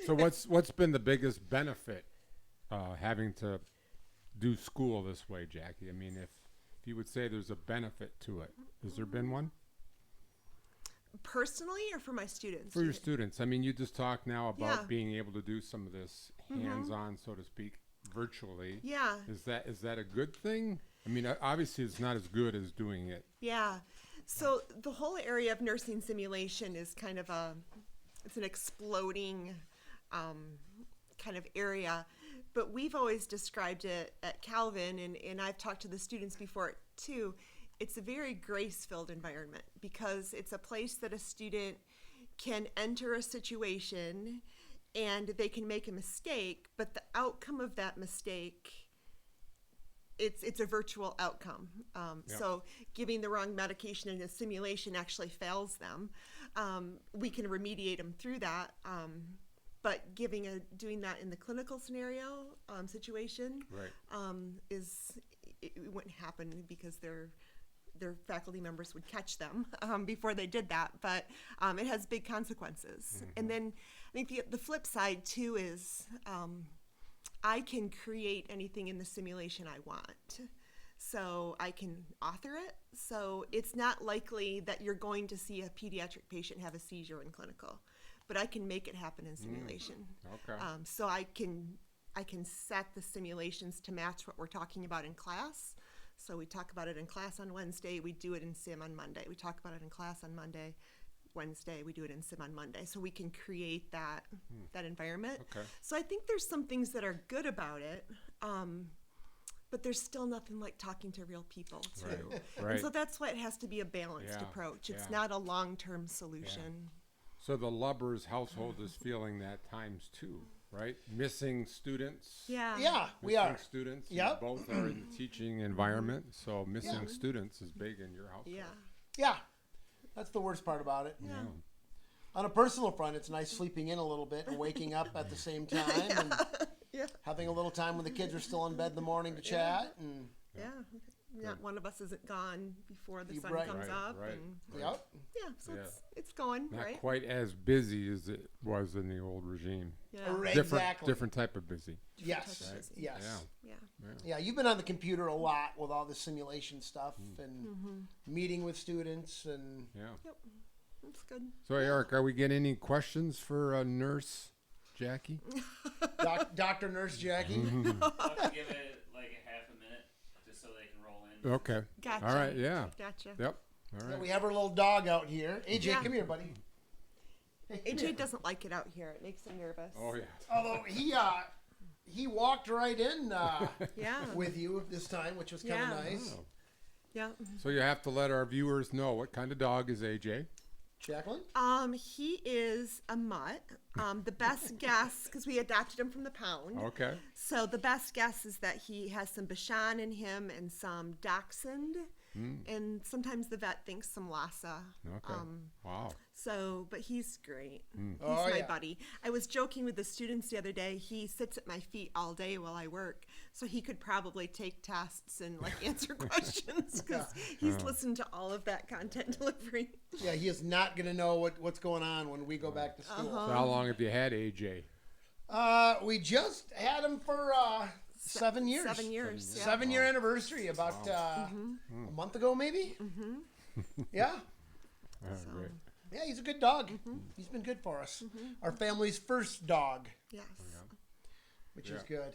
Speaker 2: So what's been the biggest benefit having to do school this way, Jackie? I mean, if you would say there's a benefit to it, has there been one?
Speaker 7: Personally, or for my students?
Speaker 2: For your students. I mean, you just talked now about
Speaker 7: Yeah.
Speaker 2: being able to do some of this hands-on, so to speak, virtually.
Speaker 7: Yeah.
Speaker 2: Is that a good thing? I mean, obviously it's not as good as doing it.
Speaker 7: Yeah. So the whole area of nursing simulation is kind of it's an exploding kind of area. But we've always described it at Calvin, and I've talked to the students before too, it's a very grace-filled environment because it's a place that a student can enter a situation and they can make a mistake, but the outcome of that mistake, it's a virtual outcome. So giving the wrong medication in a simulation actually fails them. We can remediate them through that. But doing that in the clinical scenario situation,
Speaker 2: Right.
Speaker 7: it wouldn't happen because their faculty members would catch them before they did that. But it has big consequences. And then I think the flip side too is I can create anything in the simulation I want. So I can author it. So it's not likely that you're going to see a pediatric patient have a seizure in clinical, but I can make it happen in simulation.
Speaker 2: Okay.
Speaker 7: So I can set the simulations to match what we're talking about in class. So we talk about it in class on Wednesday, we do it in sim on Monday. We talk about it in class on Monday, Wednesday, we do it in sim on Monday. So we can create that environment.
Speaker 2: Okay.
Speaker 7: So I think there's some things that are good about it, but there's still nothing like talking to real people too.
Speaker 2: Right.
Speaker 7: And so that's why it has to be a balanced
Speaker 2: Yeah,
Speaker 7: approach. It's
Speaker 2: yeah.
Speaker 7: not a long-term solution.
Speaker 2: So the Lubbers household is feeling that times two, right? Missing students.
Speaker 7: Yeah.
Speaker 1: Yeah, we
Speaker 2: Missing
Speaker 1: are.
Speaker 2: students.
Speaker 1: Yep.
Speaker 2: You both are in the teaching environment, so missing students is big in your household.
Speaker 7: Yeah.
Speaker 1: Yeah, that's the worst part about it.
Speaker 7: Yeah.
Speaker 1: On a personal front, it's nice sleeping in a little bit and waking up at the same time and
Speaker 7: Yeah.
Speaker 1: having a little time when the kids are still in bed in the morning to chat. And
Speaker 7: Yeah. not one of us isn't gone before the
Speaker 1: You're
Speaker 7: sun
Speaker 1: right.
Speaker 7: comes
Speaker 2: Right,
Speaker 7: up.
Speaker 2: right.
Speaker 7: And
Speaker 1: Yep.
Speaker 7: yeah, so
Speaker 2: Yeah.
Speaker 7: it's going,
Speaker 2: Not
Speaker 7: right?
Speaker 2: quite as busy as it was in the old regime.
Speaker 7: Yeah.
Speaker 1: Right.
Speaker 2: Different,
Speaker 1: Exactly.
Speaker 2: different type of busy.
Speaker 1: Yes.
Speaker 7: type of busy.
Speaker 1: Yes.
Speaker 2: Yeah.
Speaker 7: Yeah.
Speaker 1: Yeah, you've been on the computer a lot with all the simulation stuff and meeting with students and
Speaker 2: Yeah.
Speaker 7: That's good.
Speaker 2: So Eric, are we getting any questions for Nurse Jackie?
Speaker 1: Dr. Nurse Jackie.
Speaker 3: I'll have to give it like a half a minute just so they can roll in.
Speaker 2: Okay.
Speaker 7: Gotcha.
Speaker 2: All right. Yeah.
Speaker 7: Gotcha.
Speaker 2: Yep. All
Speaker 1: Yeah,
Speaker 2: right.
Speaker 1: we have our little dog out here. AJ,
Speaker 7: Yeah.
Speaker 1: come here, buddy. Hey, come here.
Speaker 7: AJ doesn't like it out here. It makes him nervous.
Speaker 2: Oh yeah.
Speaker 1: Although he walked right in
Speaker 7: Yeah.
Speaker 1: with you this time, which was kind of
Speaker 7: Yeah.
Speaker 1: nice.
Speaker 2: Oh.
Speaker 7: Yeah.
Speaker 2: So you have to let our viewers know what kind of dog is AJ.
Speaker 1: Jacqueline?
Speaker 7: He is a mutt. The best guess, because we adopted him from the pound.
Speaker 2: Okay.
Speaker 7: So the best guess is that he has some Bashan in him and some Dachshund, and sometimes the vet thinks some Lhasa.
Speaker 2: Okay. Wow.
Speaker 7: So, but he's great. He's
Speaker 1: Oh,
Speaker 7: my
Speaker 1: yeah.
Speaker 7: buddy. I was joking with the students the other day. He sits at my feet all day while I work, so he could probably take tests and like answer questions because he's listened to all of that content delivery.
Speaker 1: Yeah, he is not going to know what's going on when we go back to school.
Speaker 2: So how long have you had AJ?
Speaker 1: We just had him for 7 years.
Speaker 7: 7 years. Yeah.
Speaker 1: 7-year anniversary about a month ago, maybe. Yeah.
Speaker 2: Great.
Speaker 1: Yeah, he's a good dog. He's been good for us. Our family's first dog,
Speaker 7: Yes.
Speaker 1: which is good.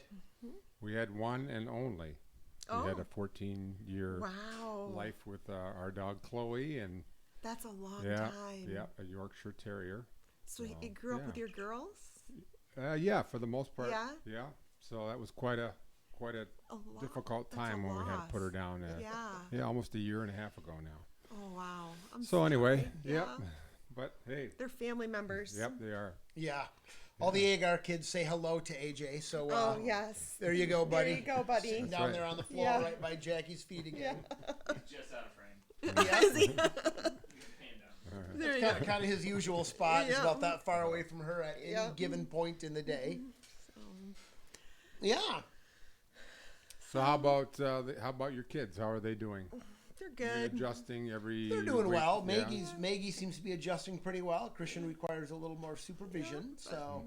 Speaker 2: We had one and only. We had
Speaker 7: Oh.
Speaker 2: a 14-year
Speaker 7: Wow.
Speaker 2: life with our dog Chloe, and
Speaker 7: That's a long
Speaker 2: yeah,
Speaker 7: time.
Speaker 2: yeah, a Yorkshire Terrier.
Speaker 7: So you grew up
Speaker 2: yeah.
Speaker 7: with your girls?
Speaker 2: Yeah, for the most part.
Speaker 7: Yeah?
Speaker 2: Yeah. So that was quite a
Speaker 7: A lot.
Speaker 2: difficult
Speaker 7: That's a
Speaker 2: time when we had to put her
Speaker 7: loss.
Speaker 2: down.
Speaker 7: Yeah.
Speaker 2: Almost a year and a half ago now.
Speaker 7: Oh wow. I'm
Speaker 2: So anyway,
Speaker 7: sorry.
Speaker 2: yep.
Speaker 7: Yeah.
Speaker 2: But hey,
Speaker 7: They're family members.
Speaker 2: yep, they are.
Speaker 1: Yeah. All the Agar kids say hello to AJ. So
Speaker 7: Oh yes.
Speaker 1: there you go, buddy.
Speaker 7: There you go, buddy.
Speaker 1: Sitting down
Speaker 2: right.
Speaker 1: there on the floor
Speaker 7: Yeah.
Speaker 1: right by Jackie's feet again.
Speaker 3: He's just out of frame.
Speaker 1: Yeah.
Speaker 7: Is he?
Speaker 3: You can pay him down.
Speaker 7: There you go.
Speaker 1: Kind of his usual spot is
Speaker 7: Yeah.
Speaker 1: about that far away from her at any
Speaker 7: Yeah.
Speaker 1: given point in the day. Yeah.
Speaker 2: So how about your kids? How are they doing?
Speaker 7: They're
Speaker 2: Are you
Speaker 7: good.
Speaker 2: adjusting every?
Speaker 1: They're doing
Speaker 2: week?
Speaker 1: well.
Speaker 2: Yeah.
Speaker 1: Maggie seems to be adjusting pretty well. Christian requires a little more supervision. So,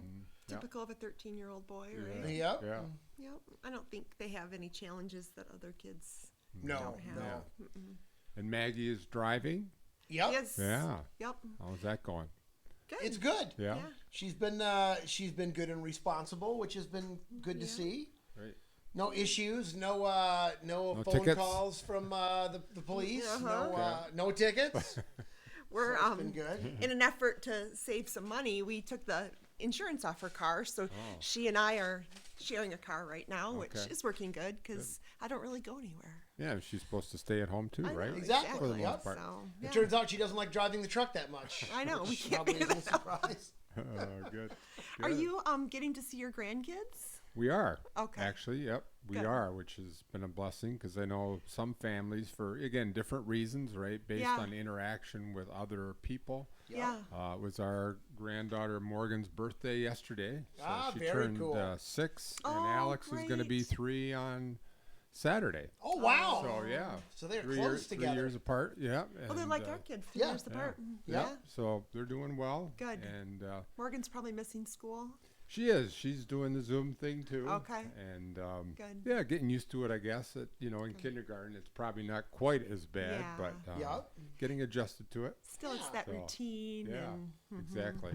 Speaker 7: Typical of a 13-year-old boy, right?
Speaker 1: yep.
Speaker 2: Yeah.
Speaker 7: Yep. I don't think they have any challenges that other kids
Speaker 1: No,
Speaker 7: don't have.
Speaker 1: no.
Speaker 2: And Maggie is driving.
Speaker 1: Yep.
Speaker 7: Yes.
Speaker 2: Yeah.
Speaker 7: Yep.
Speaker 2: How's that going?
Speaker 7: Good.
Speaker 1: It's good.
Speaker 2: Yeah.
Speaker 7: Yeah.
Speaker 1: She's been good and responsible, which has been good to see.
Speaker 2: Great.
Speaker 1: No issues, no phone
Speaker 2: tickets?
Speaker 1: calls from the police,
Speaker 7: Uh-huh.
Speaker 1: no tickets.
Speaker 7: We're
Speaker 1: So it's been good.
Speaker 7: in an effort to save some money, we took the insurance off her car, so she and I are sharing a car right now, which
Speaker 2: Okay.
Speaker 7: is working good because I don't really go anywhere.
Speaker 2: Yeah, she's supposed to stay at home too,
Speaker 7: I know,
Speaker 2: right?
Speaker 1: Exactly.
Speaker 2: For the most
Speaker 1: Yep.
Speaker 2: part.
Speaker 7: So, yeah.
Speaker 1: It turns out she doesn't like driving the truck that much.
Speaker 7: I know, we
Speaker 1: which
Speaker 7: can't
Speaker 1: probably
Speaker 7: figure
Speaker 1: isn't a
Speaker 7: that out.
Speaker 1: surprise.
Speaker 2: Oh, good.
Speaker 7: Are
Speaker 2: Good.
Speaker 7: you getting to see your grandkids?
Speaker 2: We are.
Speaker 7: Okay.
Speaker 2: Actually, yep, we
Speaker 7: Good.
Speaker 2: are, which has been a blessing because I know some families, for again different reasons, right, based
Speaker 7: Yeah.
Speaker 2: on interaction with other people.
Speaker 7: Yeah.
Speaker 2: It was our granddaughter Morgan's birthday yesterday, so she
Speaker 1: very
Speaker 2: turned
Speaker 1: cool.
Speaker 2: 6,
Speaker 7: Oh,
Speaker 2: and Alex is going to be
Speaker 7: great.
Speaker 2: 3 on Saturday.
Speaker 1: Oh wow!
Speaker 2: So yeah,
Speaker 1: So they're
Speaker 2: 3
Speaker 1: close
Speaker 2: years,
Speaker 1: together.
Speaker 2: 3 years apart. Yeah.
Speaker 7: Oh, they're
Speaker 2: and,
Speaker 7: like our kids, 3
Speaker 1: yeah.
Speaker 7: years apart.
Speaker 1: Yeah.
Speaker 7: Yeah.
Speaker 2: So they're doing well.
Speaker 7: Good.
Speaker 2: And
Speaker 7: Morgan's probably missing school.
Speaker 2: she is. She's doing the Zoom thing too.
Speaker 7: Okay.
Speaker 2: And
Speaker 7: Good.
Speaker 2: yeah, getting used to it, I guess. In kindergarten, it's probably not quite as bad,
Speaker 7: Yeah.
Speaker 2: but
Speaker 1: Yep.
Speaker 2: getting adjusted to it.
Speaker 7: Still, it's that
Speaker 2: So,
Speaker 7: routine.
Speaker 2: Yeah,
Speaker 7: And,
Speaker 2: exactly.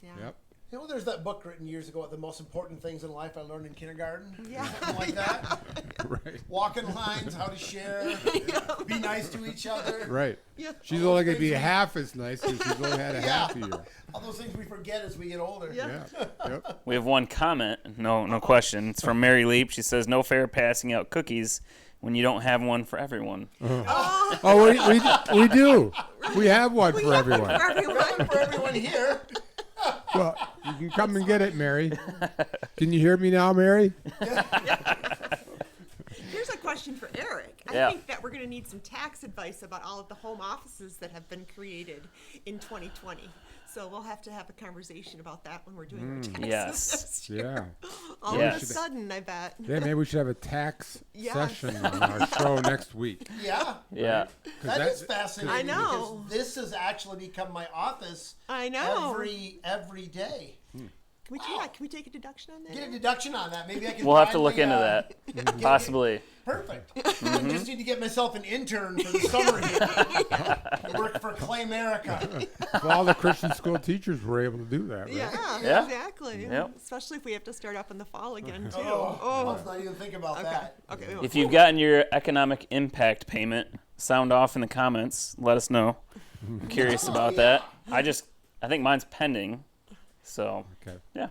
Speaker 7: yeah.
Speaker 2: Yep.
Speaker 1: You know, there's that book written years ago, "The Most Important Things in Life I Learned in Kindergarten."
Speaker 7: Yeah.
Speaker 1: Something like that.
Speaker 2: Right.
Speaker 1: Walking lines, how to share, be nice to each other.
Speaker 2: Right.
Speaker 7: Yeah.
Speaker 2: She's
Speaker 1: All
Speaker 2: only
Speaker 1: those
Speaker 2: going to be
Speaker 1: things we-
Speaker 2: half as nice because she's only had a half a year.
Speaker 1: All those things we forget as we get older.
Speaker 7: Yeah.
Speaker 2: Yeah. Yep.
Speaker 3: We have one comment, no question. It's from Mary Leap. She says, "No fair passing out cookies when you don't have one for everyone."
Speaker 2: Oh, we do. We have one for everyone.
Speaker 7: For everyone.
Speaker 1: For everyone here.
Speaker 2: Well, you can come and get it, Mary. Can you hear me now, Mary?
Speaker 7: Here's a question for Eric. I
Speaker 3: Yeah.
Speaker 7: think that we're going to need some tax advice about all of the home offices that have been created in 2020. So we'll have to have a conversation about that when we're doing our taxes
Speaker 3: yes.
Speaker 7: next year.
Speaker 2: Yeah.
Speaker 7: All
Speaker 3: Yeah.
Speaker 7: of a sudden, I bet.
Speaker 2: Yeah, maybe we should have a tax
Speaker 7: Yes.
Speaker 2: session on our show next week.
Speaker 1: Yeah.
Speaker 3: Yeah.
Speaker 1: That is fascinating.
Speaker 7: I know.
Speaker 1: Because this has actually become my office
Speaker 7: I know.
Speaker 1: every day.
Speaker 7: Can we take a deduction on that?
Speaker 1: Get a deduction on that. Maybe I can.
Speaker 3: We'll have to
Speaker 1: find
Speaker 3: look
Speaker 1: the,
Speaker 3: into that. Possibly.
Speaker 1: Perfect. I just need to get myself an intern for the summer here. Work for Claymerica.
Speaker 2: If all the Christian school teachers were able to do that, right?
Speaker 7: Yeah,
Speaker 3: Yeah.
Speaker 7: exactly.
Speaker 3: Yep.
Speaker 7: Especially if we have to start up in the fall again, too.
Speaker 1: Let's not even think about
Speaker 7: Okay.
Speaker 1: that.
Speaker 7: Okay. we won't.
Speaker 3: If you've gotten your economic impact payment, sound off in the comments. Let us know. I'm curious about that. I think mine's pending. So,
Speaker 2: Okay.
Speaker 3: yeah.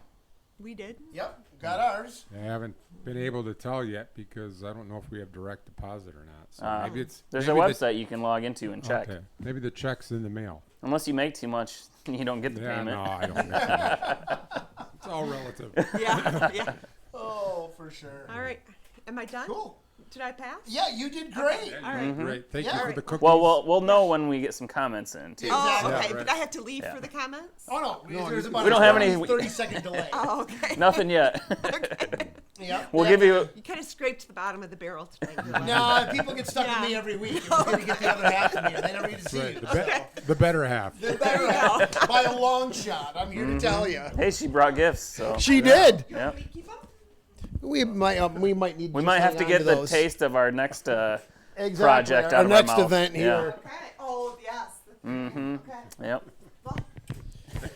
Speaker 7: We did.
Speaker 1: Yep, got ours.
Speaker 2: I haven't been able to tell yet because I don't know if we have direct deposit or not. So maybe it's
Speaker 3: There's a
Speaker 2: maybe
Speaker 3: website you can log into and check.
Speaker 2: Okay. Maybe the check's in the mail.
Speaker 3: Unless you make too much, you don't get the
Speaker 2: Yeah,
Speaker 3: payment.
Speaker 2: no, I don't. Make it. It's all relative.
Speaker 7: Yeah. Yeah.
Speaker 1: Oh, for sure.
Speaker 7: All right. Am I done?
Speaker 1: Cool.
Speaker 7: Did I pass?
Speaker 1: Yeah, you did great.
Speaker 7: All right.
Speaker 2: Great. Thank
Speaker 1: Yeah.
Speaker 2: you for the cookies.
Speaker 3: Well, we'll know when we get some comments in, too.
Speaker 7: Oh,
Speaker 1: Exactly.
Speaker 7: okay.
Speaker 2: Yeah, right.
Speaker 7: But I have to leave for the comments?
Speaker 1: Oh no, there's about
Speaker 3: We don't have any-
Speaker 1: 30-second delay.
Speaker 7: Oh, okay.
Speaker 3: Nothing yet.
Speaker 1: Yeah.
Speaker 3: We'll give you.
Speaker 7: You kind of scraped the bottom of the barrel tonight.
Speaker 1: No, people get stuck
Speaker 7: Yeah.
Speaker 1: with me every week. We're going to get the other half of me. They never get to see
Speaker 2: Right,
Speaker 1: you.
Speaker 2: the better half.
Speaker 1: The better half, by a long shot. I'm here to tell you.
Speaker 3: Hey, she brought gifts, so.
Speaker 1: She did.
Speaker 3: Yeah.
Speaker 7: Keep up?
Speaker 1: We might need.
Speaker 3: We
Speaker 1: to
Speaker 3: might have
Speaker 1: hang
Speaker 3: to
Speaker 1: on
Speaker 3: get the
Speaker 1: those.
Speaker 3: taste of our next
Speaker 1: Exactly.
Speaker 3: project
Speaker 1: Our
Speaker 3: out of our
Speaker 1: next
Speaker 3: mouth.
Speaker 1: event
Speaker 3: Yeah.
Speaker 1: here.
Speaker 7: Okay. Oh, yes.
Speaker 3: Mm-hmm.
Speaker 7: Okay.
Speaker 3: Yep.
Speaker 7: Well,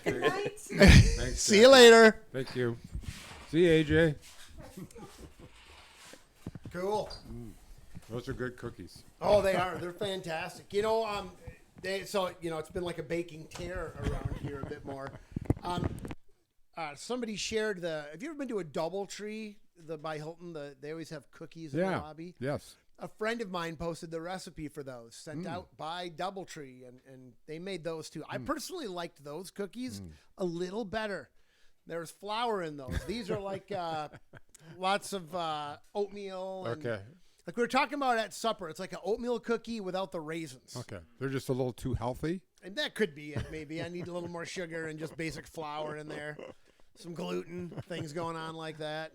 Speaker 7: good night.
Speaker 2: Thanks,
Speaker 1: See you later.
Speaker 2: Thank you. See you, AJ.
Speaker 1: Cool.
Speaker 2: Those are good cookies.
Speaker 1: Oh, they are. They're fantastic. It's been like a baking tear around here a bit more. Somebody shared have you ever been to a DoubleTree, by Hilton? They always have cookies in the lobby.
Speaker 2: Yes.
Speaker 1: A friend of mine posted the recipe for those, sent out by DoubleTree, and they made those too. I personally liked those cookies a little better. There's flour in those. These are like lots of oatmeal. And,
Speaker 2: Okay.
Speaker 1: like we were talking about at supper, it's like an oatmeal cookie without the raisins.
Speaker 2: Okay. They're just a little too healthy.
Speaker 1: And that could be it, maybe. I need a little more sugar and just basic flour in there. Some gluten, things going on like that.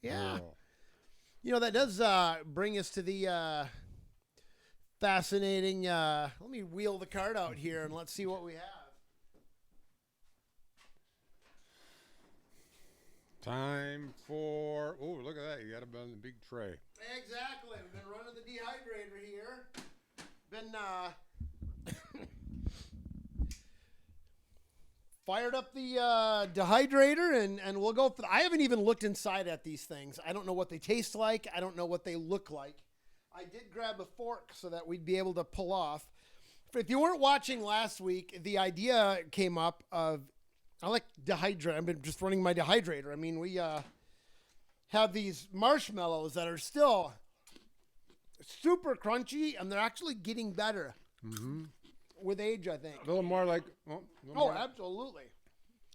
Speaker 1: Yeah.
Speaker 2: Oh.
Speaker 1: That does bring us to the fascinating. Let me wheel the card out here and let's see what we have.
Speaker 2: Time for. Oh, look at that! You got it on the big tray.
Speaker 1: Exactly. We've been running the dehydrator here. Been fired up the dehydrator and we'll go for. I haven't even looked inside at these things. I don't know what they taste like. I don't know what they look like. I did grab a fork so that we'd be able to pull off. If you weren't watching last week, the idea came up of I like dehydrate. I've been just running my dehydrator. I mean, we have these marshmallows that are still super crunchy, and they're actually getting better with age, I think.
Speaker 2: A little more like.
Speaker 1: Absolutely.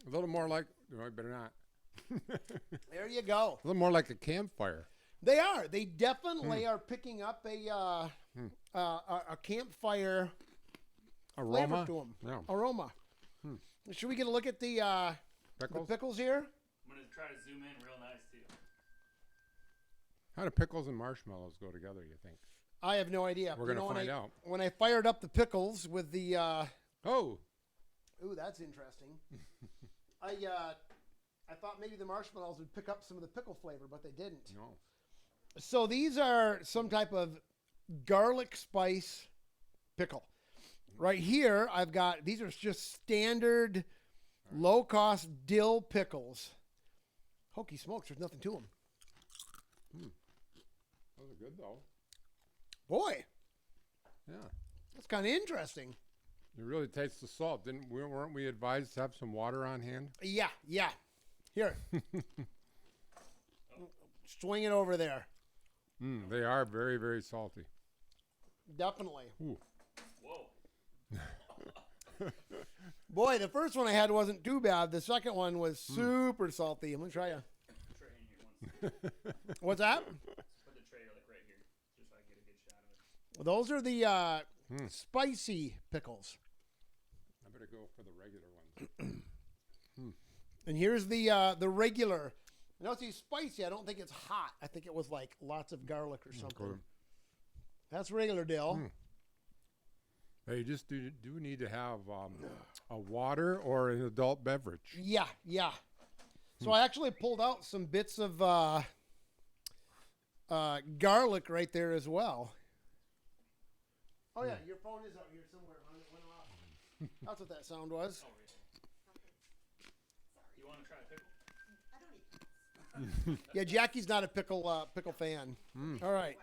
Speaker 2: A little more like. No, I better not.
Speaker 1: There you go.
Speaker 2: A little more like a campfire.
Speaker 1: They are. They definitely are picking up a campfire flavor
Speaker 2: Aroma.
Speaker 1: to them.
Speaker 2: Yeah.
Speaker 1: Aroma. Should we get a look at the
Speaker 2: Pickles.
Speaker 1: pickles here?
Speaker 3: I'm going to try to zoom in real nice, too.
Speaker 2: How do pickles and marshmallows go together? You think?
Speaker 1: I have no idea.
Speaker 2: We're gonna find out.
Speaker 1: When I fired up the pickles with the
Speaker 2: Oh.
Speaker 1: ooh, that's interesting. I thought maybe the marshmallows would pick up some of the pickle flavor, but they didn't.
Speaker 2: No.
Speaker 1: So these are some type of garlic spice pickle. Right here, I've got, these are just standard low-cost dill pickles. Hokey smokes, there's nothing to them.
Speaker 2: Those are good though.
Speaker 1: Boy,
Speaker 2: Yeah.
Speaker 1: that's kind of interesting.
Speaker 2: You really taste the salt. Weren't we advised to have some water on hand?
Speaker 1: Yeah. Here. Swing it over there.
Speaker 2: They are very, very salty.
Speaker 1: Definitely.
Speaker 2: Ooh.
Speaker 1: Boy, the first one I had wasn't too bad. The second one was super salty. I'm going to try you. What's that?
Speaker 3: Put the tray right here, just so I get a good shot of it.
Speaker 1: Those are the spicy pickles.
Speaker 2: I better go for the regular ones.
Speaker 1: And here's the regular No, see, spicy. I don't think it's hot. I think it was like lots of garlic or something.
Speaker 2: Okay.
Speaker 1: That's regular dill.
Speaker 2: Hey, you just do need to have a water or an adult beverage.
Speaker 1: Yeah. So I actually pulled out some bits of garlic right there as well. Oh yeah, your phone is out here somewhere. It went off. That's what that sound was.
Speaker 3: You want to try a pickle?
Speaker 1: Yeah, Jackie's not a pickle fan. All right.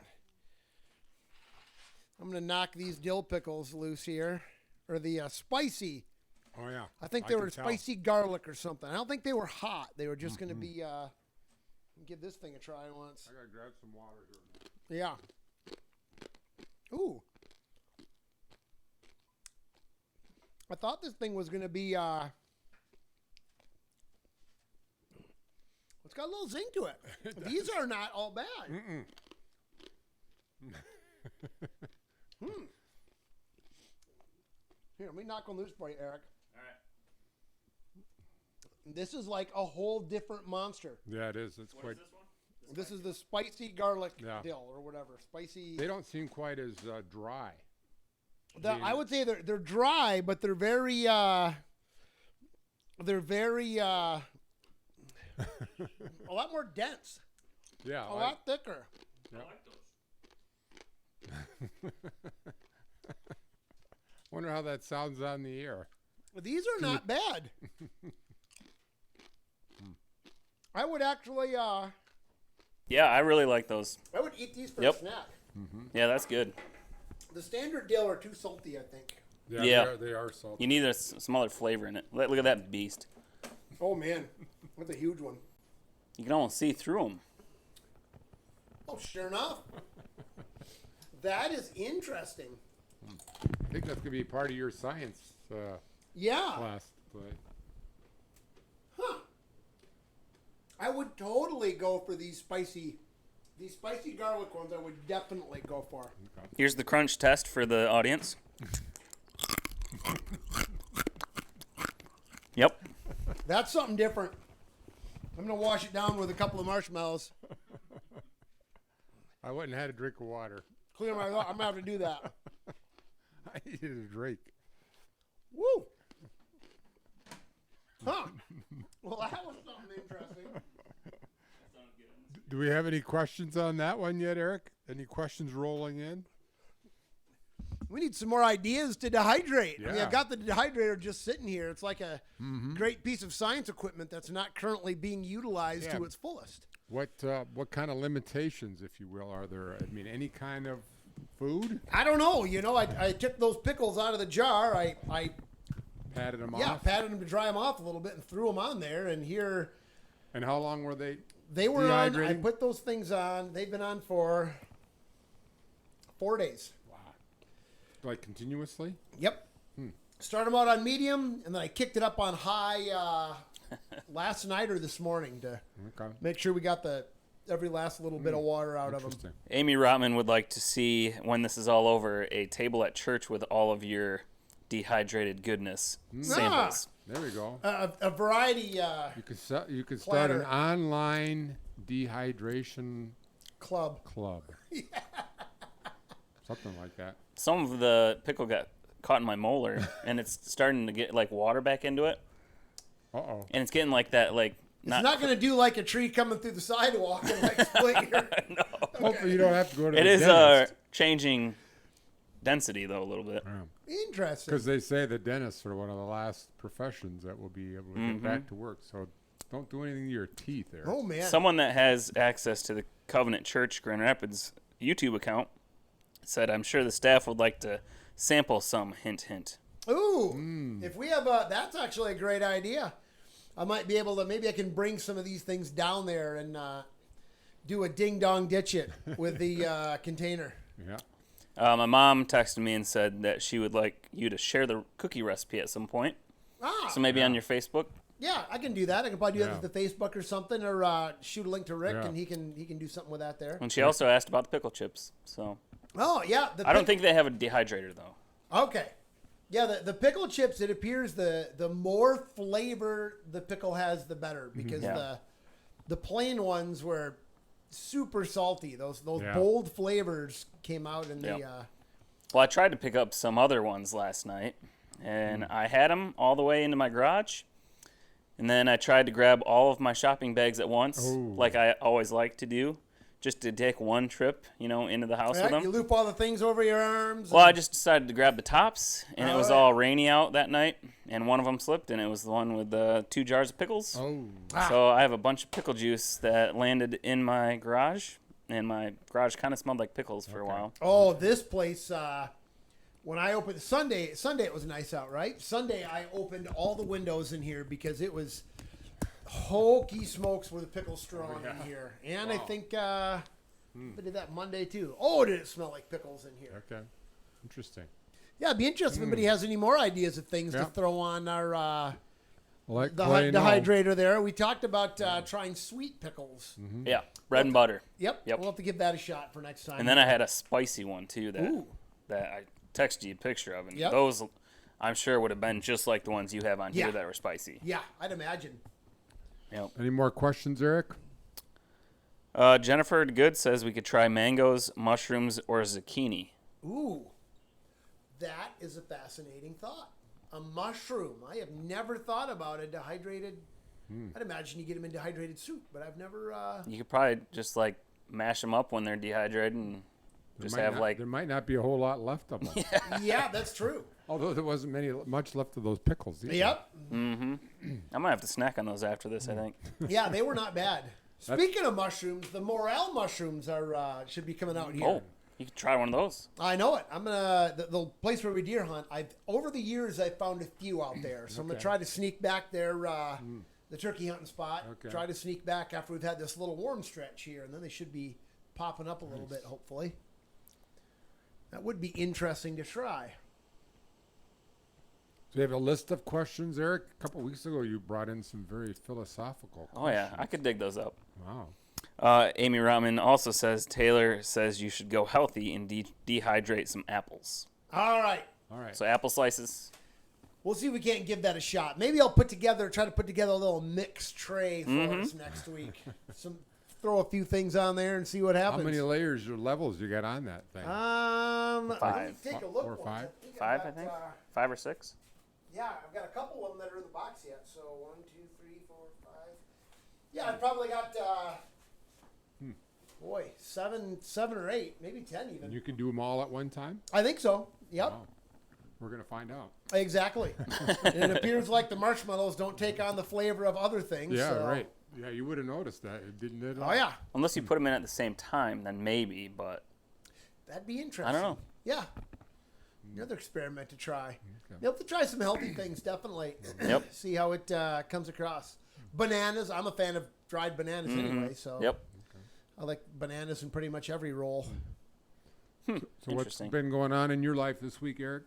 Speaker 1: I'm going to knock these dill pickles loose here. Or the spicy.
Speaker 2: Oh yeah.
Speaker 1: I think they were
Speaker 2: can tell.
Speaker 1: spicy garlic or something. I don't think they were hot. They were just going to be, give this thing a try once.
Speaker 2: I gotta grab some water here.
Speaker 1: Yeah. Ooh. I thought this thing was going to be, it's got a little zing to it. These are not all bad. Here, let me knock on this for you, Eric.
Speaker 3: All right.
Speaker 1: This is like a whole different monster.
Speaker 2: Yeah, it is. It's
Speaker 3: What
Speaker 2: quite.
Speaker 3: is this one?
Speaker 1: This is the spicy garlic
Speaker 2: Yeah.
Speaker 1: dill or whatever. Spicy.
Speaker 2: They don't seem quite as dry.
Speaker 1: I would say they're dry, but they're very a lot more dense,
Speaker 2: Yeah.
Speaker 1: a lot thicker.
Speaker 3: I like those.
Speaker 2: Wonder how that sounds on the air.
Speaker 1: These are not bad. I would actually
Speaker 3: Yeah, I really like those.
Speaker 1: I would eat these for
Speaker 3: Yep.
Speaker 1: a snack.
Speaker 3: Yeah, that's good.
Speaker 1: The standard dill are too salty, I think.
Speaker 3: Yeah.
Speaker 2: They are salty.
Speaker 3: You need some other flavor in it. Look at that beast.
Speaker 1: Oh man, that's a huge one.
Speaker 3: You can almost see through them.
Speaker 1: Oh, sure enough. That is interesting.
Speaker 2: I think that's gonna be part of your science
Speaker 1: Yeah.
Speaker 2: class. But
Speaker 1: Huh. I would totally go for these spicy garlic ones. I would definitely go for.
Speaker 3: Here's the crunch test for the audience. Yep.
Speaker 1: That's something different. I'm gonna wash it down with a couple of marshmallows.
Speaker 2: I went and had a drink of water.
Speaker 1: Clear my throat. I'm gonna have to do that.
Speaker 2: I needed a drink.
Speaker 1: Woo. Huh. Well, that was something interesting.
Speaker 2: Do we have any questions on that one yet, Eric? Any questions rolling in?
Speaker 1: We need some more ideas to dehydrate. I mean,
Speaker 2: Yeah.
Speaker 1: I've got the dehydrator just sitting here. It's like a great piece of science equipment that's not currently being utilized
Speaker 2: Yeah.
Speaker 1: to its fullest.
Speaker 2: What kind of limitations, if you will, are there? I mean, any kind of food?
Speaker 1: I don't know. You know, I took those pickles out of the jar. I
Speaker 2: Patted them
Speaker 1: yeah,
Speaker 2: off?
Speaker 1: patted them to dry them off a little bit and threw them on there. And here
Speaker 2: And how long were they?
Speaker 1: they were on. I
Speaker 2: Dehydrating?
Speaker 1: put those things on. They've been on for 4 days.
Speaker 2: Wow. Like continuously?
Speaker 1: Yep. Start them out on medium, and then I kicked it up on high last night or this morning to
Speaker 2: Okay.
Speaker 1: make sure we got every last little bit of water out of them.
Speaker 2: Interesting.
Speaker 3: Amy Rotman would like to see, when this is all over, a table at church with all of your dehydrated goodness samples.
Speaker 2: There we go.
Speaker 1: A variety
Speaker 2: You could start an
Speaker 1: Platter.
Speaker 2: online dehydration
Speaker 1: club.
Speaker 2: club. Something like that.
Speaker 3: Some of the pickle got caught in my molar, and it's starting to get like water back into it,
Speaker 2: Uh-oh.
Speaker 3: and it's getting like that, like
Speaker 1: It's not going to do like a tree coming through the sidewalk and like split your.
Speaker 2: Hopefully you don't have to go to
Speaker 3: It
Speaker 2: the
Speaker 3: is
Speaker 2: dentist.
Speaker 3: changing density though a little bit.
Speaker 1: Interesting.
Speaker 2: Because they say the dentists are one of the last professions that will be able to get back to work. So don't do anything to your teeth there.
Speaker 1: Oh man.
Speaker 3: Someone that has access to the Covenant Church Grand Rapids YouTube account said, "I'm sure the staff would like to sample some." Hint, hint.
Speaker 1: Ooh. If we have that's actually a great idea. I might be able to. Maybe I can bring some of these things down there and do a ding dong ditch it with the container.
Speaker 2: Yeah.
Speaker 3: My mom texted me and said that she would like you to share the cookie recipe at some point. So maybe on your Facebook.
Speaker 1: Yeah, I can do that. I can probably do
Speaker 2: Yeah.
Speaker 1: that with the Facebook or something, or shoot a link to Rick,
Speaker 2: Yeah.
Speaker 1: and he can do something with that there.
Speaker 3: And she also asked about the pickle chips. So
Speaker 1: Oh yeah,
Speaker 3: I don't think they have a dehydrator though.
Speaker 1: Okay, yeah, the pickle chips. It appears the more flavor the pickle has, the better, because
Speaker 3: Yeah.
Speaker 1: The plain ones were super salty. Those
Speaker 2: Yeah.
Speaker 1: bold flavors came out in the.
Speaker 3: Yeah. Well, I tried to pick up some other ones last night, and I had them all the way into my garage. And then I tried to grab all of my shopping bags at once,
Speaker 2: Oh.
Speaker 3: like I always like to do, just to take one trip, into the house with
Speaker 1: You
Speaker 3: them.
Speaker 1: loop all the things over your arms.
Speaker 3: Well, I just decided to grab the tops, and it was
Speaker 1: Alright.
Speaker 3: all rainy out that night, and one of them slipped, and it was the one with the 2 jars of pickles.
Speaker 2: Oh.
Speaker 3: So I have a bunch of pickle juice that landed in my garage, and my garage kind of smelled like pickles for a while.
Speaker 1: Oh, this place. When I opened Sunday, it was nice out, right? Sunday, I opened all the windows in here because it was hokey smokes with pickle strong in here. And I think I did that Monday too. Oh, did it smell like pickles in here?
Speaker 2: Okay. Interesting.
Speaker 1: Yeah, it'd be interesting if anybody has any more ideas of things to
Speaker 2: Yeah.
Speaker 1: throw on our
Speaker 2: Like
Speaker 1: the
Speaker 2: plain old.
Speaker 1: dehydrator there. We talked about trying sweet pickles.
Speaker 3: Yeah, bread and butter.
Speaker 1: Yep.
Speaker 3: Yep.
Speaker 1: We'll have to give that a shot for next time.
Speaker 3: And then I had a spicy one too
Speaker 1: Ooh.
Speaker 3: that I texted you a picture of, and
Speaker 1: Yep.
Speaker 3: those I'm sure would have been just like the ones you have on
Speaker 1: Yeah.
Speaker 3: here that were spicy.
Speaker 1: Yeah, I'd imagine.
Speaker 3: Yep.
Speaker 2: Any more questions, Eric?
Speaker 3: Jennifer Good says we could try mangoes, mushrooms, or zucchini.
Speaker 1: Ooh, that is a fascinating thought. A mushroom. I have never thought about a dehydrated. I'd imagine you get them in dehydrated soup, but I've never.
Speaker 3: You could probably just like mash them up when they're dehydrated and just have
Speaker 2: There might not be a whole lot left of them.
Speaker 1: Yeah, that's true.
Speaker 2: Although there wasn't much left of those pickles. Either.
Speaker 1: Yep.
Speaker 3: I might have to snack on those after this, I think.
Speaker 1: Yeah, they were not bad. Speaking of mushrooms, the morel mushrooms are should be coming out here.
Speaker 3: Oh, you could try one of those.
Speaker 1: I know it. I'm gonna the place where we deer hunt. I've over the years I've found a few out there, so I'm gonna
Speaker 2: Okay.
Speaker 1: try to sneak back there. The turkey hunting spot.
Speaker 2: Okay.
Speaker 1: Try to sneak back after we've had this little warm stretch here, and then they should be popping up a little bit. Hopefully, that would be interesting to try.
Speaker 2: So you have a list of questions, Eric? A couple weeks ago, you brought in some very philosophical questions.
Speaker 3: Oh yeah, I could dig those up.
Speaker 2: Wow.
Speaker 3: Amy Rotman also says Taylor says you should go healthy and dehydrate some apples.
Speaker 1: All right.
Speaker 2: All right.
Speaker 3: So apple slices.
Speaker 1: We'll see if we can't give that a shot. Maybe I'll try to put together a little mixed tray for us next week. Throw a few things on there and see what
Speaker 2: How
Speaker 1: happens.
Speaker 2: many layers or levels you got on that thing?
Speaker 1: I
Speaker 3: Five.
Speaker 1: didn't take a look.
Speaker 2: 4 or
Speaker 1: once.
Speaker 2: 5?
Speaker 3: Five,
Speaker 1: I've
Speaker 3: I think.
Speaker 1: got,
Speaker 3: 5 or 6.
Speaker 1: yeah, I've got a couple of them that are in the box yet. So 1, 2, 3, 4, 5. Yeah, I've probably got boy, 7 or 8, maybe 10 even.
Speaker 2: And you can do them all at one time?
Speaker 1: I think so. Yep.
Speaker 2: Wow. We're going to find out.
Speaker 1: Exactly. And it appears like the marshmallows don't take on the flavor of other things.
Speaker 2: Yeah,
Speaker 1: so.
Speaker 2: right. Yeah, you would have noticed that, didn't it?
Speaker 1: Oh yeah,
Speaker 3: Unless you put them in at the same time, then maybe. But
Speaker 1: that'd be interesting.
Speaker 3: I don't know.
Speaker 1: Yeah. Another experiment to try. You have to try some healthy things, definitely.
Speaker 3: Yep.
Speaker 1: See how it comes across. Bananas. I'm a fan of dried bananas anyway, so
Speaker 3: Yep.
Speaker 1: I like bananas in pretty much every roll.
Speaker 2: So what's
Speaker 3: Interesting.
Speaker 2: been going on in your life this week, Eric?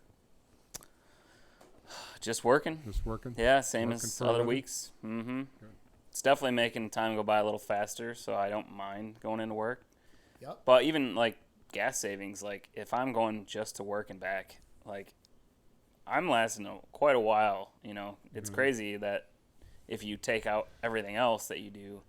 Speaker 3: Just working.
Speaker 2: Just working?
Speaker 3: Yeah, same
Speaker 2: Working
Speaker 3: as
Speaker 2: for a
Speaker 3: other
Speaker 2: living?
Speaker 3: weeks. It's definitely making time go by a little faster, so I don't mind going into work.
Speaker 1: Yep.
Speaker 3: But even like gas savings, like if I'm going just to work and back, like I'm lasting quite a while. It's crazy that if you take out everything else that you do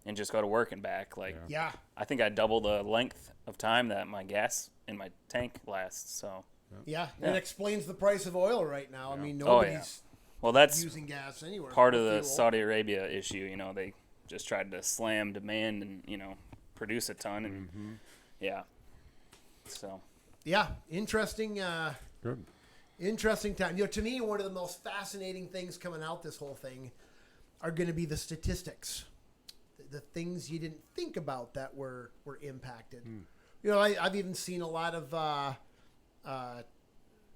Speaker 3: and just go to work and back, like
Speaker 1: Yeah.
Speaker 3: I think I double the length of time that my gas in my tank lasts. So,
Speaker 1: Yeah.
Speaker 3: Yeah.
Speaker 1: It explains the price of oil right now. I mean,
Speaker 3: Oh, yeah.
Speaker 1: nobody's
Speaker 3: well, that's
Speaker 1: using gas anywhere.
Speaker 3: part of
Speaker 1: for
Speaker 3: the
Speaker 1: fuel.
Speaker 3: Saudi Arabia issue. They just tried to slam demand and produce a ton and yeah. So
Speaker 1: Yeah. Interesting.
Speaker 2: Good.
Speaker 1: Interesting time. To me, one of the most fascinating things coming out this whole thing are going to be the statistics, the things you didn't think about that were impacted. I've even seen a lot of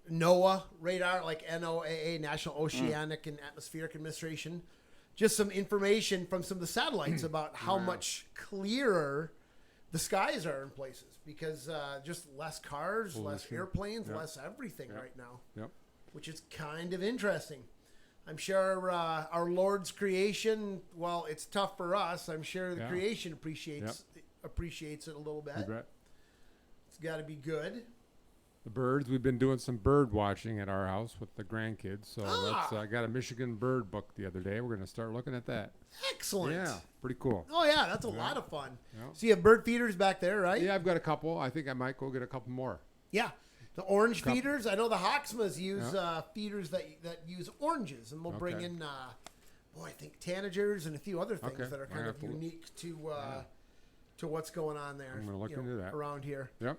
Speaker 1: NOAA radar, like NOAA, National Oceanic and Atmospheric Administration, just some information from some of the satellites about how much clearer the skies are in places because just less cars, less airplanes, less everything right now,
Speaker 2: Yep.
Speaker 1: which is kind of interesting. I'm sure our Lord's creation, well, it's tough for us. I'm sure the
Speaker 2: Yeah.
Speaker 1: creation appreciates it a little bit.
Speaker 2: You bet.
Speaker 1: It's got to be good.
Speaker 2: the birds. We've been doing some bird watching at our house with the grandkids. So I got a Michigan bird book the other day. We're going to start looking at that.
Speaker 1: Excellent.
Speaker 2: Yeah, pretty cool.
Speaker 1: Oh, yeah, that's a lot of fun.
Speaker 2: Yeah.
Speaker 1: So you have bird feeders back there, right?
Speaker 2: Yeah, I've got a couple. I think I might go get a couple more.
Speaker 1: Yeah. The orange feeders. I know the Hawksmas use feeders that use oranges, and we'll bring in, I think tanagers and a few other things that are kind of unique to what's going on there.
Speaker 2: I'm going to look into that.
Speaker 1: Around here.
Speaker 2: Yep.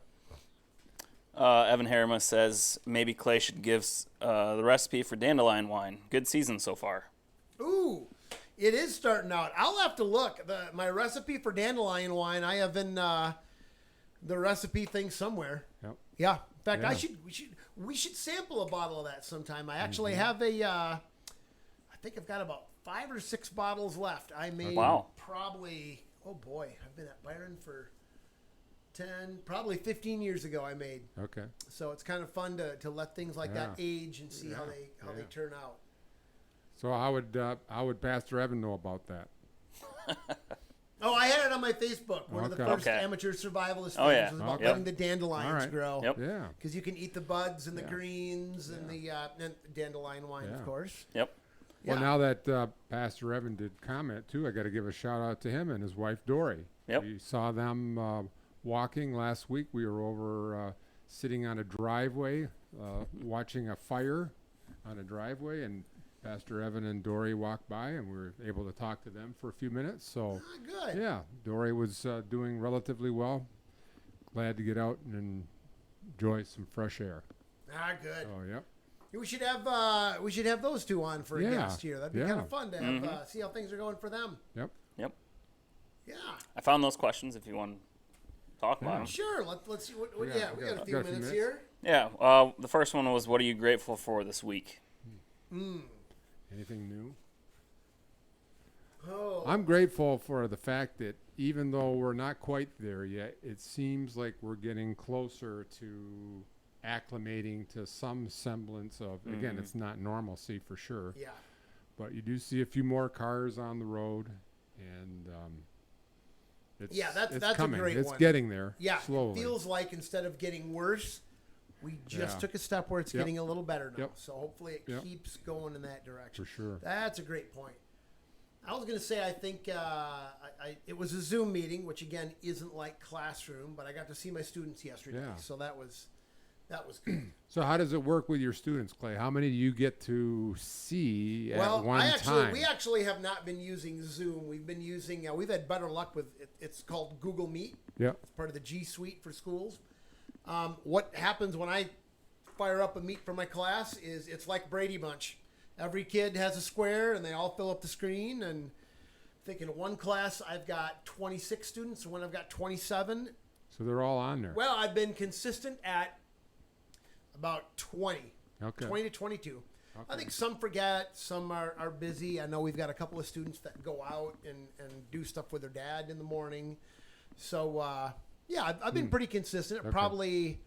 Speaker 3: Evan Harima says maybe Clay should give the recipe for dandelion wine. Good season so far.
Speaker 1: Ooh, it is starting out. I'll have to look. My recipe for dandelion wine, I have in the recipe thing somewhere.
Speaker 2: Yep.
Speaker 1: Yeah. In fact, we should sample a bottle of that sometime. I actually have I think I've got about 5 or 6 bottles left. I made probably, oh boy, I've been at Byron for 10, probably 15 years ago I made.
Speaker 2: Okay.
Speaker 1: So it's kind of fun to let things like that age and see how they turn out.
Speaker 2: So how would Pastor Evan know about that?
Speaker 1: Oh, I had it on my Facebook. One of the first amateur survivalist things was about letting the dandelions grow.
Speaker 2: Yep. Yeah.
Speaker 1: Because you can eat the buds and the greens and the dandelion wine, of course.
Speaker 3: Yep.
Speaker 2: Well, now that Pastor Evan did comment, too, I got to give a shout-out to him and his wife, Dory.
Speaker 3: Yep.
Speaker 2: We saw them walking last week. We were over sitting on a driveway, watching a fire on a driveway, and Pastor Evan and Dory walked by, and we were able to talk to them for a few minutes. So,
Speaker 1: good.
Speaker 2: Yeah, Dory was doing relatively well. Glad to get out and enjoy some fresh air.
Speaker 1: Good.
Speaker 2: Oh, yep.
Speaker 1: We should have those two on for a guest here. That'd be kind of fun to have see how things are going for them.
Speaker 2: Yep.
Speaker 3: Yep.
Speaker 1: Yeah.
Speaker 3: I found those questions if you want to talk about them.
Speaker 1: Sure. Let's see. We got a few minutes here.
Speaker 3: Yeah. The first one was, what are you grateful for this week?
Speaker 2: Anything new?
Speaker 1: Oh.
Speaker 2: I'm grateful for the fact that even though we're not quite there yet, it seems like we're getting closer to acclimating to some semblance of, again, it's not normalcy for sure.
Speaker 1: Yeah.
Speaker 2: But you do see a few more cars on the road, and it's coming.
Speaker 1: A great
Speaker 2: it's
Speaker 1: one.
Speaker 2: getting there.
Speaker 1: Yeah.
Speaker 2: Slowly.
Speaker 1: It feels like instead of getting worse, we just took a step where it's getting a little better now. So hopefully it keeps going in that direction.
Speaker 2: For sure.
Speaker 1: That's a great point. I was going to say, I think it was a Zoom meeting, which again isn't like classroom, but I got to see my students yesterday, so that was good.
Speaker 2: So how does it work with your students, Clay? How many do you get to see at one time?
Speaker 1: We actually have not been using Zoom. We've been using, we've had better luck with it. It's called Google Meet.
Speaker 2: Yep.
Speaker 1: It's part of the G Suite for schools. What happens when I fire up a meet for my class is it's like Brady Bunch. Every kid has a square, and they all fill up the screen. And I think in one class I've got 26 students, and one I've got 27.
Speaker 2: So they're all on there.
Speaker 1: Well, I've been consistent at about 20.
Speaker 2: Okay.
Speaker 1: 20 to 22.
Speaker 2: Okay.
Speaker 1: I think some forget, some are busy. I know we've got a couple of students that go out and do stuff with their dad in the morning. So, I've been pretty consistent.
Speaker 2: Okay.
Speaker 1: Probably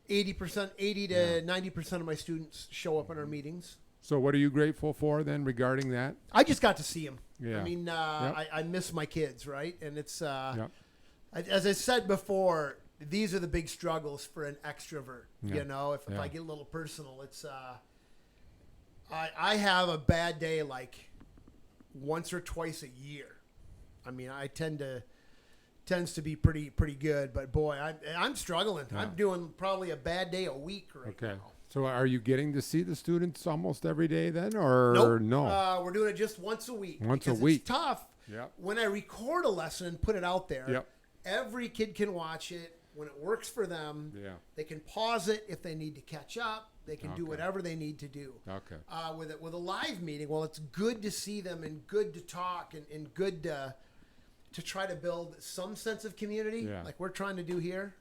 Speaker 1: 80 to 90% of my students show up in our meetings.
Speaker 2: So what are you grateful for then regarding that?
Speaker 1: I just got to see them.
Speaker 2: Yeah.
Speaker 1: I mean, I miss my kids, right? And it's, as I said before, these are the big struggles for an extrovert.
Speaker 2: Yeah.
Speaker 1: You know, if I get a little personal, it's, I have a bad day like once or twice a year. I mean, I tends to be pretty good, but boy, I'm struggling.
Speaker 2: Yeah.
Speaker 1: I'm doing probably a bad day a week right now.
Speaker 2: So are you getting to see the students almost every day then, or
Speaker 1: nope.
Speaker 2: no?
Speaker 1: We're doing it just once a week.
Speaker 2: Once a
Speaker 1: because
Speaker 2: week.
Speaker 1: It's tough.
Speaker 2: Yep.
Speaker 1: When I record a lesson and put it out there,
Speaker 2: Yep.
Speaker 1: every kid can watch it. When it works for them, they can pause it if they need to catch up. They can do whatever they need to do.
Speaker 2: Okay.
Speaker 1: With a live meeting, well, it's good to see them and good to talk and good to try to build some sense of community, like we're trying to do here.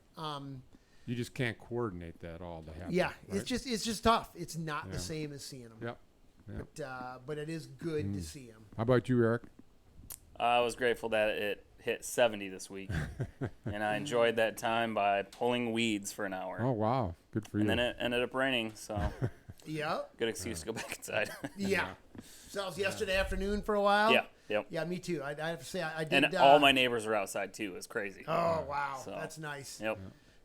Speaker 2: You just can't coordinate that all to happen.
Speaker 1: Yeah,
Speaker 2: right?
Speaker 1: it's just tough. It's not the same as seeing them.
Speaker 2: Yep.
Speaker 1: But it is good to see them.
Speaker 2: How about you, Eric?
Speaker 3: I was grateful that it hit 70 this week, and I enjoyed that time by pulling weeds for an hour.
Speaker 2: Oh, wow. Good for you.
Speaker 3: And then it ended up raining, so
Speaker 1: Yep.
Speaker 3: good excuse to go back inside.
Speaker 1: Yeah. So that was yesterday afternoon for a while.
Speaker 3: Yeah. Yep.
Speaker 1: Yeah, me too. I have to say I did.
Speaker 3: And all my neighbors were outside too. It was crazy.
Speaker 1: Oh wow,
Speaker 3: So,
Speaker 1: that's nice.
Speaker 3: Yep.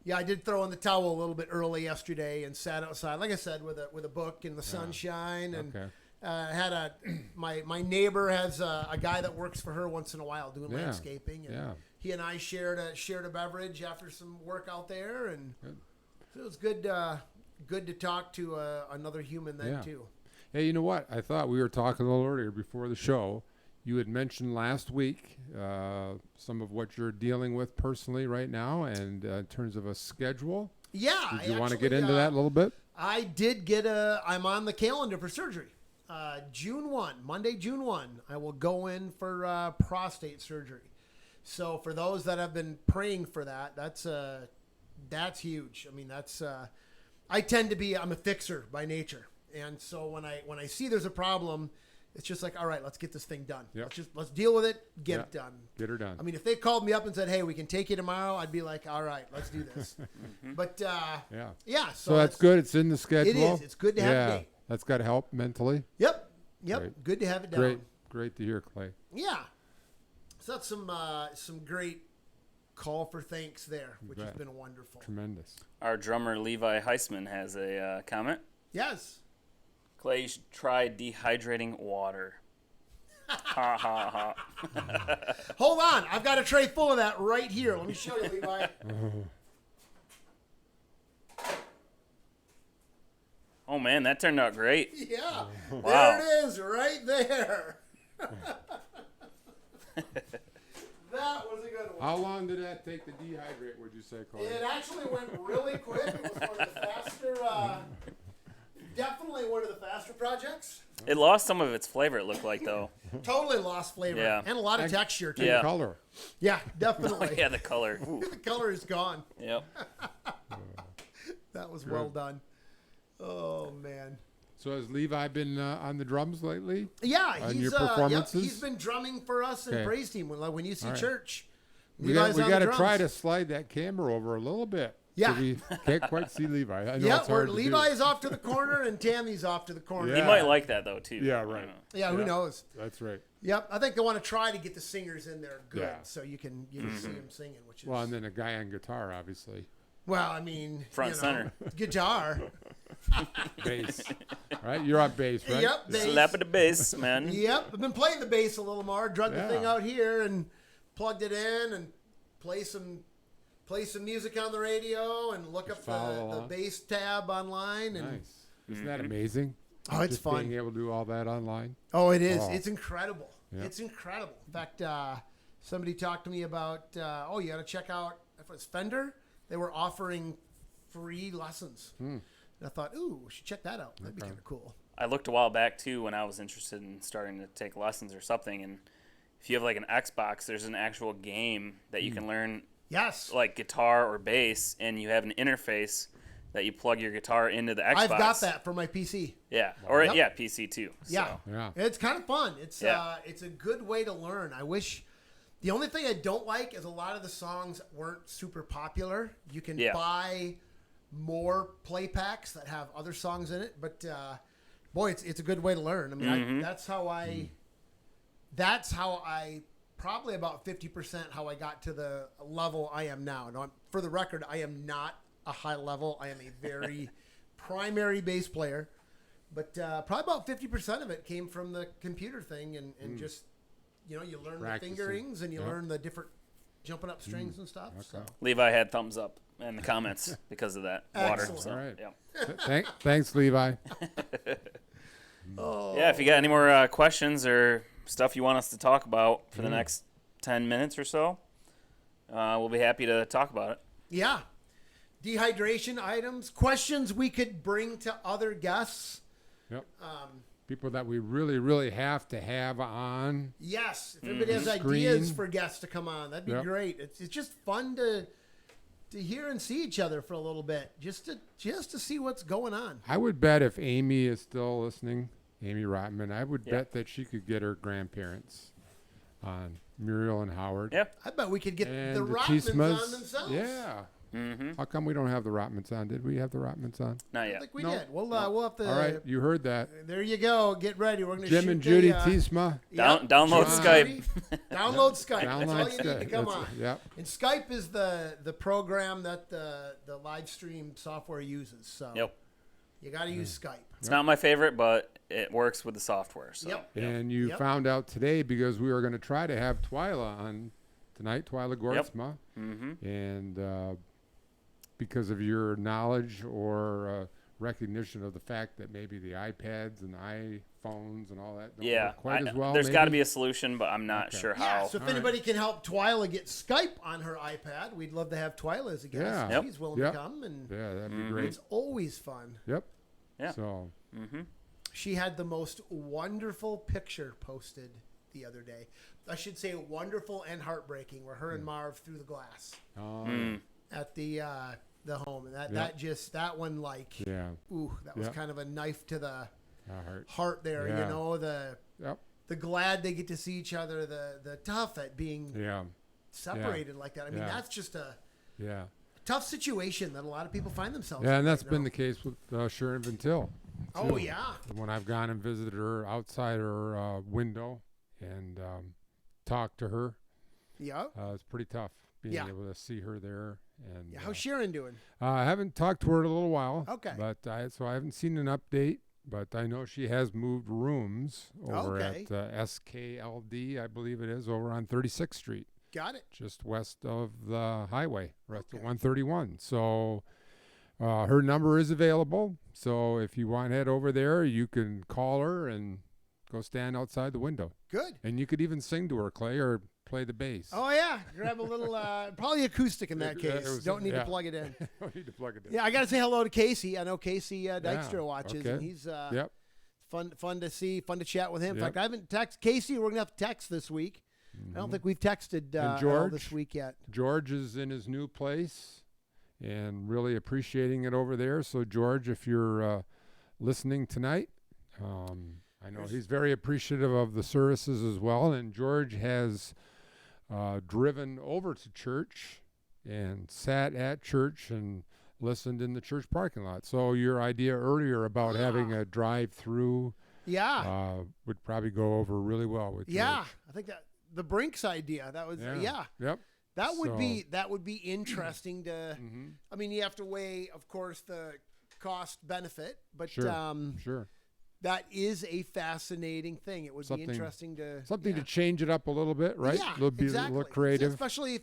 Speaker 1: Yeah, I did throw in the towel a little bit early yesterday and sat outside, like I said, with a book in the sunshine. And
Speaker 2: Okay.
Speaker 1: had my neighbor has a guy that works for her once in a while doing
Speaker 2: Yeah.
Speaker 1: landscaping. And
Speaker 2: Yeah.
Speaker 1: he and I shared a beverage after some work out there, and
Speaker 2: Good.
Speaker 1: so it was good to talk to another human then
Speaker 2: Yeah.
Speaker 1: too.
Speaker 2: Hey, you know what? I thought we were talking a little earlier before the show. You had mentioned last week some of what you're dealing with personally right now, and in terms of a schedule.
Speaker 1: Yeah.
Speaker 2: Did you want to get into that a little bit?
Speaker 1: I did I'm on the calendar for surgery. June 1, Monday, June 1, I will go in for prostate surgery. So for those that have been praying for that, that's huge. I mean, I'm a fixer by nature. And so when I see there's a problem, it's just like, all right, let's get this thing done.
Speaker 2: Yep.
Speaker 1: Let's deal with it, get
Speaker 2: Yep.
Speaker 1: it done.
Speaker 2: Get her done.
Speaker 1: I mean, if they called me up and said, "Hey, we can take you tomorrow," I'd be like, "All right, let's do this." But
Speaker 2: Yeah.
Speaker 1: yeah,
Speaker 2: So that's good. It's in the schedule.
Speaker 1: It is. It's good to have a
Speaker 2: Yeah.
Speaker 1: date.
Speaker 2: That's got to help mentally.
Speaker 1: Yep.
Speaker 2: Great.
Speaker 1: Good to have it down.
Speaker 2: Great to hear, Clay.
Speaker 1: Yeah. So that's some great call for thanks there, which has
Speaker 2: bet.
Speaker 1: been wonderful.
Speaker 2: Tremendous.
Speaker 3: Our drummer Levi Heisman has a comment.
Speaker 1: Yes.
Speaker 3: Clay, you should try dehydrating water. Ha ha ha.
Speaker 1: Hold on, I've got a tray full of that right here. Let me show you, Levi.
Speaker 3: Oh man, that turned out great.
Speaker 1: Yeah.
Speaker 3: Wow.
Speaker 1: There it is, right there. That was a good one.
Speaker 2: How long did that take to dehydrate, would you say, Clay?
Speaker 1: It actually went really quick. It was one of the faster, definitely one of the faster projects.
Speaker 3: It lost some of its flavor, it looked like, though.
Speaker 1: Totally lost flavor.
Speaker 3: Yeah.
Speaker 1: And a lot of texture, too.
Speaker 3: Yeah.
Speaker 2: Color.
Speaker 1: Yeah, definitely.
Speaker 3: Yeah, the color. Ooh.
Speaker 1: The color is gone.
Speaker 3: Yep.
Speaker 1: That was well done. Oh, man.
Speaker 2: So has Levi been on the drums lately?
Speaker 1: Yeah,
Speaker 2: On
Speaker 1: he's
Speaker 2: your performances?
Speaker 1: he's been drumming for us in
Speaker 2: Okay.
Speaker 1: praise team when you see
Speaker 2: All right.
Speaker 1: church.
Speaker 2: We got
Speaker 1: Levi's on the
Speaker 2: to
Speaker 1: drums.
Speaker 2: try to slide that camera over a little bit.
Speaker 1: Yeah.
Speaker 2: So we can't quite see Levi. I know
Speaker 1: Yeah,
Speaker 2: it's
Speaker 1: where
Speaker 2: hard to
Speaker 1: Levi
Speaker 2: do.
Speaker 1: is off to the corner and Tammy's off to the corner.
Speaker 3: He
Speaker 2: Yeah.
Speaker 3: might like that, though, too.
Speaker 2: Yeah,
Speaker 3: I
Speaker 2: right.
Speaker 3: don't know.
Speaker 1: Yeah, who
Speaker 2: Yeah.
Speaker 1: knows?
Speaker 2: That's right.
Speaker 1: Yep, I think they want to try to get the singers in there good,
Speaker 2: Yeah.
Speaker 1: so you can see them singing, which is
Speaker 2: Well, and then a guy on guitar, obviously.
Speaker 1: well, I mean,
Speaker 3: Front center.
Speaker 1: guitar.
Speaker 2: Bass. Right? You're on bass, right?
Speaker 1: Yep, bass.
Speaker 3: Slap at the bass, man.
Speaker 1: Yep, I've been playing the bass a little more. Drug the
Speaker 2: Yeah.
Speaker 1: thing out here and plugged it in and play some music on the radio and look up
Speaker 2: follow
Speaker 1: the
Speaker 2: along.
Speaker 1: bass tab online and
Speaker 2: Nice. Isn't that amazing?
Speaker 1: oh, it's
Speaker 2: Just
Speaker 1: fun.
Speaker 2: being able to do all that online.
Speaker 1: Oh, it is.
Speaker 2: Oh.
Speaker 1: It's incredible.
Speaker 2: Yeah.
Speaker 1: It's incredible. In fact, somebody talked to me about, you got to check out, if it was Fender, they were offering free lessons. And I thought, ooh, we should check that out. That'd be kind of cool.
Speaker 3: I looked a while back, too, when I was interested in starting to take lessons or something. And if you have, like, an Xbox, there's an actual game that you can learn,
Speaker 1: Yes.
Speaker 3: like, guitar or bass, and you have an interface that you plug your guitar into the Xbox.
Speaker 1: I've got that for my PC.
Speaker 3: Yeah. Or,
Speaker 1: Yep.
Speaker 3: yeah, PC, too.
Speaker 1: Yeah.
Speaker 3: So.
Speaker 2: Yeah.
Speaker 1: It's kind of fun. It's
Speaker 3: Yeah.
Speaker 1: it's a good way to learn. I wish the only thing I don't like is a lot of the songs weren't super popular. You can
Speaker 3: Yeah.
Speaker 1: buy more play packs that have other songs in it, but boy, it's a good way to learn. I mean, that's how I probably about 50% how I got to the level I am now. Now, for the record, I am not a high level. I am a very primary bass player, but probably about 50% of it came from the computer thing and just, you learn
Speaker 2: Practicing.
Speaker 1: the fingerings and you
Speaker 2: Yep.
Speaker 1: learn the different jumping up strings and stuff. So.
Speaker 3: Levi had thumbs up in the comments because of that water.
Speaker 1: Excellent.
Speaker 3: So,
Speaker 2: All right.
Speaker 3: yeah.
Speaker 2: Thanks, Levi.
Speaker 3: Yeah, if you got any more questions or stuff you want us to talk about for the next 10 minutes or so, we'll be happy to talk about it.
Speaker 1: Yeah. Dehydration items, questions we could bring to other guests.
Speaker 2: Yep. People that we really, really have to have on.
Speaker 1: Yes. If anybody has
Speaker 2: Screen.
Speaker 1: ideas for guests to come on, that'd be
Speaker 2: Yep.
Speaker 1: great. It's just fun to hear and see each other for a little bit, just to see what's going on.
Speaker 2: I would bet if Amy is still listening, Amy Rotman, I would
Speaker 3: Yeah.
Speaker 2: bet that she could get her grandparents on, Muriel and Howard.
Speaker 3: Yep.
Speaker 1: I bet we could get
Speaker 2: And
Speaker 1: the
Speaker 2: the
Speaker 1: Rockmans
Speaker 2: Chismas.
Speaker 1: on themselves.
Speaker 2: Yeah.
Speaker 3: Mm-hmm.
Speaker 2: How come we don't have the Rotmans on? Did we have the Rotmans on?
Speaker 3: Not
Speaker 1: I
Speaker 3: yet.
Speaker 1: think we
Speaker 2: No.
Speaker 1: did. We'll have to.
Speaker 2: All right, you heard that.
Speaker 1: There you go. Get ready. We're going to
Speaker 2: Jim and Judy Tiesma.
Speaker 3: Download
Speaker 2: Skype.
Speaker 1: Download Skype. That's
Speaker 2: Download
Speaker 1: all you need to
Speaker 2: Skype.
Speaker 1: come
Speaker 2: That's
Speaker 1: on.
Speaker 2: it. Yep.
Speaker 1: And Skype is the program that the live stream software uses. So
Speaker 3: Yep.
Speaker 1: you got to use Skype.
Speaker 3: It's not my favorite, but it works with the software. So.
Speaker 1: Yep.
Speaker 2: And you
Speaker 1: Yep.
Speaker 2: found out today because we were going to try to have Twyla on tonight, Twyla Gortzma.
Speaker 3: Mm-hmm.
Speaker 2: And because of your knowledge or recognition of the fact that maybe the iPads and the iPhones and all that don't work quite as well.
Speaker 3: There's got to
Speaker 2: maybe?
Speaker 3: be a solution, but I'm not sure
Speaker 1: Yeah,
Speaker 3: how.
Speaker 1: so if anybody can help Twyla get Skype on her iPad, we'd love to have Twyla as a guest.
Speaker 2: Yeah.
Speaker 1: If
Speaker 3: Yep.
Speaker 1: she's willing
Speaker 2: Yep.
Speaker 1: to come, and
Speaker 2: Yeah, that'd be
Speaker 3: Mhm.
Speaker 2: great.
Speaker 1: it's always fun.
Speaker 2: Yep.
Speaker 3: Yeah.
Speaker 2: So,
Speaker 3: Mm-hmm.
Speaker 1: She had the most wonderful picture posted the other day. I should say wonderful and heartbreaking, where her and Marv threw the glass
Speaker 3: Mm.
Speaker 1: at the home, and
Speaker 2: Yeah.
Speaker 1: that one, like,
Speaker 2: yeah,
Speaker 1: ooh, that was
Speaker 2: Yeah.
Speaker 1: kind of a knife to the
Speaker 2: heart.
Speaker 1: heart there.
Speaker 2: Yeah.
Speaker 1: You know, the
Speaker 2: Yep.
Speaker 1: glad they get to see each other, the tough at being
Speaker 2: Yeah.
Speaker 1: separated like that. I mean,
Speaker 2: Yeah.
Speaker 1: that's just a
Speaker 2: Yeah.
Speaker 1: tough situation that a lot of people find themselves
Speaker 2: Yeah,
Speaker 1: in
Speaker 2: and that's
Speaker 1: right
Speaker 2: been
Speaker 1: now.
Speaker 2: the case with Sharon Van Til.
Speaker 1: Oh,
Speaker 2: too.
Speaker 1: yeah.
Speaker 2: When I've gone and visited her outside her window and talked to her,
Speaker 1: Yeah.
Speaker 2: it's pretty tough being
Speaker 1: Yeah.
Speaker 2: able to see her there. And
Speaker 1: Yeah. How's Sharon doing?
Speaker 2: I haven't talked to her in a little while.
Speaker 1: Okay.
Speaker 2: But so I haven't seen an update. But I know she has moved rooms over
Speaker 1: Okay.
Speaker 2: at SKLD, I believe it is, over on 36th Street,
Speaker 1: Got it.
Speaker 2: just west of the highway, west of
Speaker 1: Okay.
Speaker 2: 131. So her number is available. So if you want to head over there, you can call her and go stand outside the window.
Speaker 1: Good.
Speaker 2: And you could even sing to her, Clay, or play the bass.
Speaker 1: Oh yeah, grab a little, probably acoustic in that
Speaker 2: Yeah, it
Speaker 1: case.
Speaker 2: was-
Speaker 1: Don't need
Speaker 2: yeah.
Speaker 1: to plug it in.
Speaker 2: Don't need to plug it in.
Speaker 1: Yeah, I got to say hello to Casey. I know Casey Dykstra
Speaker 2: Yeah,
Speaker 1: watches,
Speaker 2: okay.
Speaker 1: and he's
Speaker 2: Yep.
Speaker 1: fun to see, fun to chat with him. In
Speaker 2: Yep.
Speaker 1: fact, I haven't texted Casey. We're gonna have to text this week. I don't think we've texted
Speaker 2: And
Speaker 1: at all
Speaker 2: George?
Speaker 1: this week yet.
Speaker 2: George is in his new place and really appreciating it over there. So, George, if you're listening tonight, I know he's very appreciative of the services as well. And George has driven over to church and sat at church and listened in the church parking lot. So your idea earlier about having a drive-through
Speaker 1: Yeah,
Speaker 2: would probably go over really well with
Speaker 1: yeah.
Speaker 2: George.
Speaker 1: I think that the Brinks idea that was yeah.
Speaker 2: Yep.
Speaker 1: That would
Speaker 2: So-
Speaker 1: be interesting to.
Speaker 2: Mm-hmm.
Speaker 1: I mean, you have to weigh, of course, the cost benefit, but
Speaker 2: Sure. Sure.
Speaker 1: that is a fascinating thing. It would
Speaker 2: Something-
Speaker 1: be interesting to
Speaker 2: Something to change it up a little bit, right?
Speaker 1: Yeah,
Speaker 2: a little bit
Speaker 1: exactly.
Speaker 2: a little creative.
Speaker 1: Especially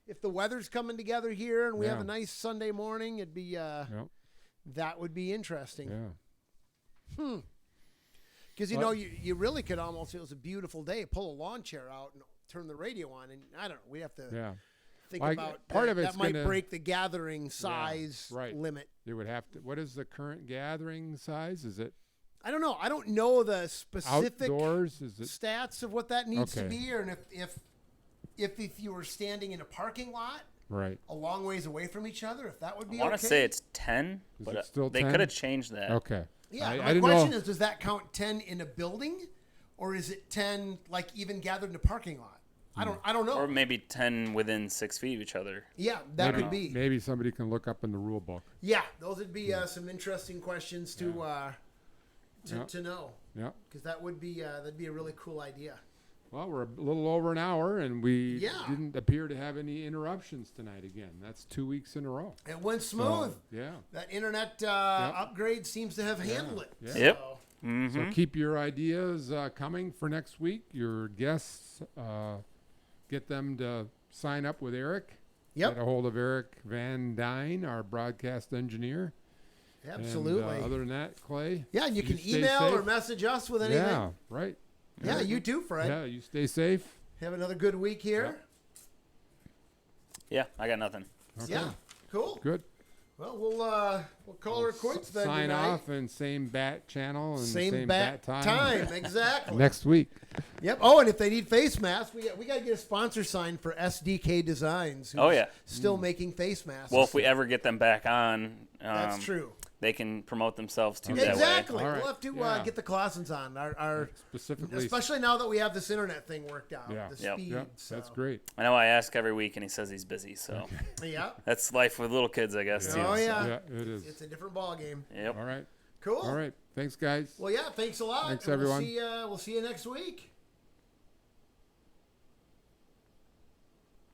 Speaker 1: if the weather's coming together here and we have
Speaker 2: Yeah.
Speaker 1: a nice Sunday morning, it'd be
Speaker 2: Yep.
Speaker 1: that would be interesting.
Speaker 2: Yeah.
Speaker 1: Because you
Speaker 2: Well-
Speaker 1: know you really could almost, it was a beautiful day, pull a lawn chair out and turn the radio on, and I don't know, we have to
Speaker 2: Yeah.
Speaker 1: think
Speaker 2: Well,
Speaker 1: about
Speaker 2: part
Speaker 1: that.
Speaker 2: of it's
Speaker 1: that might
Speaker 2: gonna-
Speaker 1: break the gathering size
Speaker 2: right.
Speaker 1: limit.
Speaker 2: It would have to. What is the current gathering size? Is it
Speaker 1: I don't know. I don't know the specific
Speaker 2: outdoors? Is it
Speaker 1: stats of what that needs to
Speaker 2: Okay.
Speaker 1: be, or and if you were standing in a parking lot
Speaker 2: right?
Speaker 1: a long ways away from each other, if that would
Speaker 3: I
Speaker 1: be
Speaker 3: want to
Speaker 1: okay.
Speaker 3: say it's 10,
Speaker 2: Is
Speaker 3: but
Speaker 2: it still
Speaker 3: they
Speaker 2: 10?
Speaker 3: could have changed that.
Speaker 2: Okay.
Speaker 1: Yeah,
Speaker 2: I
Speaker 1: my
Speaker 2: didn't
Speaker 1: question
Speaker 2: know.
Speaker 1: is, does that count 10 in a building, or is it 10 like even gathered in a parking lot? I don't know.
Speaker 3: Or maybe 10 within 6 feet of each other.
Speaker 1: Yeah, that
Speaker 2: maybe,
Speaker 1: could be.
Speaker 2: Maybe somebody can look up in the rule book.
Speaker 1: Yeah, those would be some interesting questions to
Speaker 2: Yeah.
Speaker 1: to know,
Speaker 2: Yeah.
Speaker 1: because that would be that'd be a really cool idea.
Speaker 2: Well, we're a little over an hour, and we
Speaker 1: Yeah.
Speaker 2: didn't appear to have any interruptions tonight. Again, that's 2 weeks in a row.
Speaker 1: It went smooth.
Speaker 2: Yeah.
Speaker 1: That internet upgrade seems to have handled it.
Speaker 2: Yeah.
Speaker 3: Yep.
Speaker 1: So,
Speaker 3: Mm-hmm.
Speaker 2: So keep your ideas coming for next week. Your guests, get them to sign up with Eric.
Speaker 1: Yep.
Speaker 2: Get a hold of Eric Van Dyne, our broadcast engineer.
Speaker 1: absolutely.
Speaker 2: And, other than that, Clay.
Speaker 1: Yeah, and you can
Speaker 2: stay
Speaker 1: email
Speaker 2: safe.
Speaker 1: or message us with anything.
Speaker 2: Yeah, right.
Speaker 1: Yeah, you too, Fred.
Speaker 2: Yeah, you stay safe.
Speaker 1: Have another good week here.
Speaker 3: Yeah, I got nothing.
Speaker 2: Okay.
Speaker 1: Yeah, cool.
Speaker 2: Good.
Speaker 1: Well, we'll call her quits then.
Speaker 2: Sign
Speaker 1: tonight.
Speaker 2: off and same bat channel and
Speaker 1: Same
Speaker 2: bat
Speaker 1: time. Exactly.
Speaker 2: next week.
Speaker 1: Yep. Oh, and if they need face masks, we got to get a sponsor sign for SDK Designs. Who's
Speaker 3: Oh, yeah.
Speaker 1: still making face masks.
Speaker 3: Well, if we ever get them back on,
Speaker 1: that's true.
Speaker 3: they can promote themselves too that way.
Speaker 1: Exactly.
Speaker 2: All right.
Speaker 1: We'll have to
Speaker 2: Yeah.
Speaker 1: get the Clausens on our
Speaker 2: Specifically.
Speaker 1: especially now that we have this internet thing worked out.
Speaker 2: Yeah.
Speaker 1: The
Speaker 3: Yep.
Speaker 1: speed.
Speaker 2: Yeah,
Speaker 1: so.
Speaker 2: that's great.
Speaker 3: I know I ask every week, and he says he's busy. So
Speaker 1: Yeah.
Speaker 3: that's life with little kids, I guess.
Speaker 2: Yeah.
Speaker 3: Too.
Speaker 1: Oh,
Speaker 3: so.
Speaker 1: yeah.
Speaker 2: Yeah, it is.
Speaker 1: It's a different ball game.
Speaker 3: Yep.
Speaker 2: All right.
Speaker 1: Cool.
Speaker 2: All right. Thanks, guys.
Speaker 1: Well, yeah. Thanks a lot.
Speaker 2: Thanks,
Speaker 1: and
Speaker 2: everyone.
Speaker 1: We'll see you next week.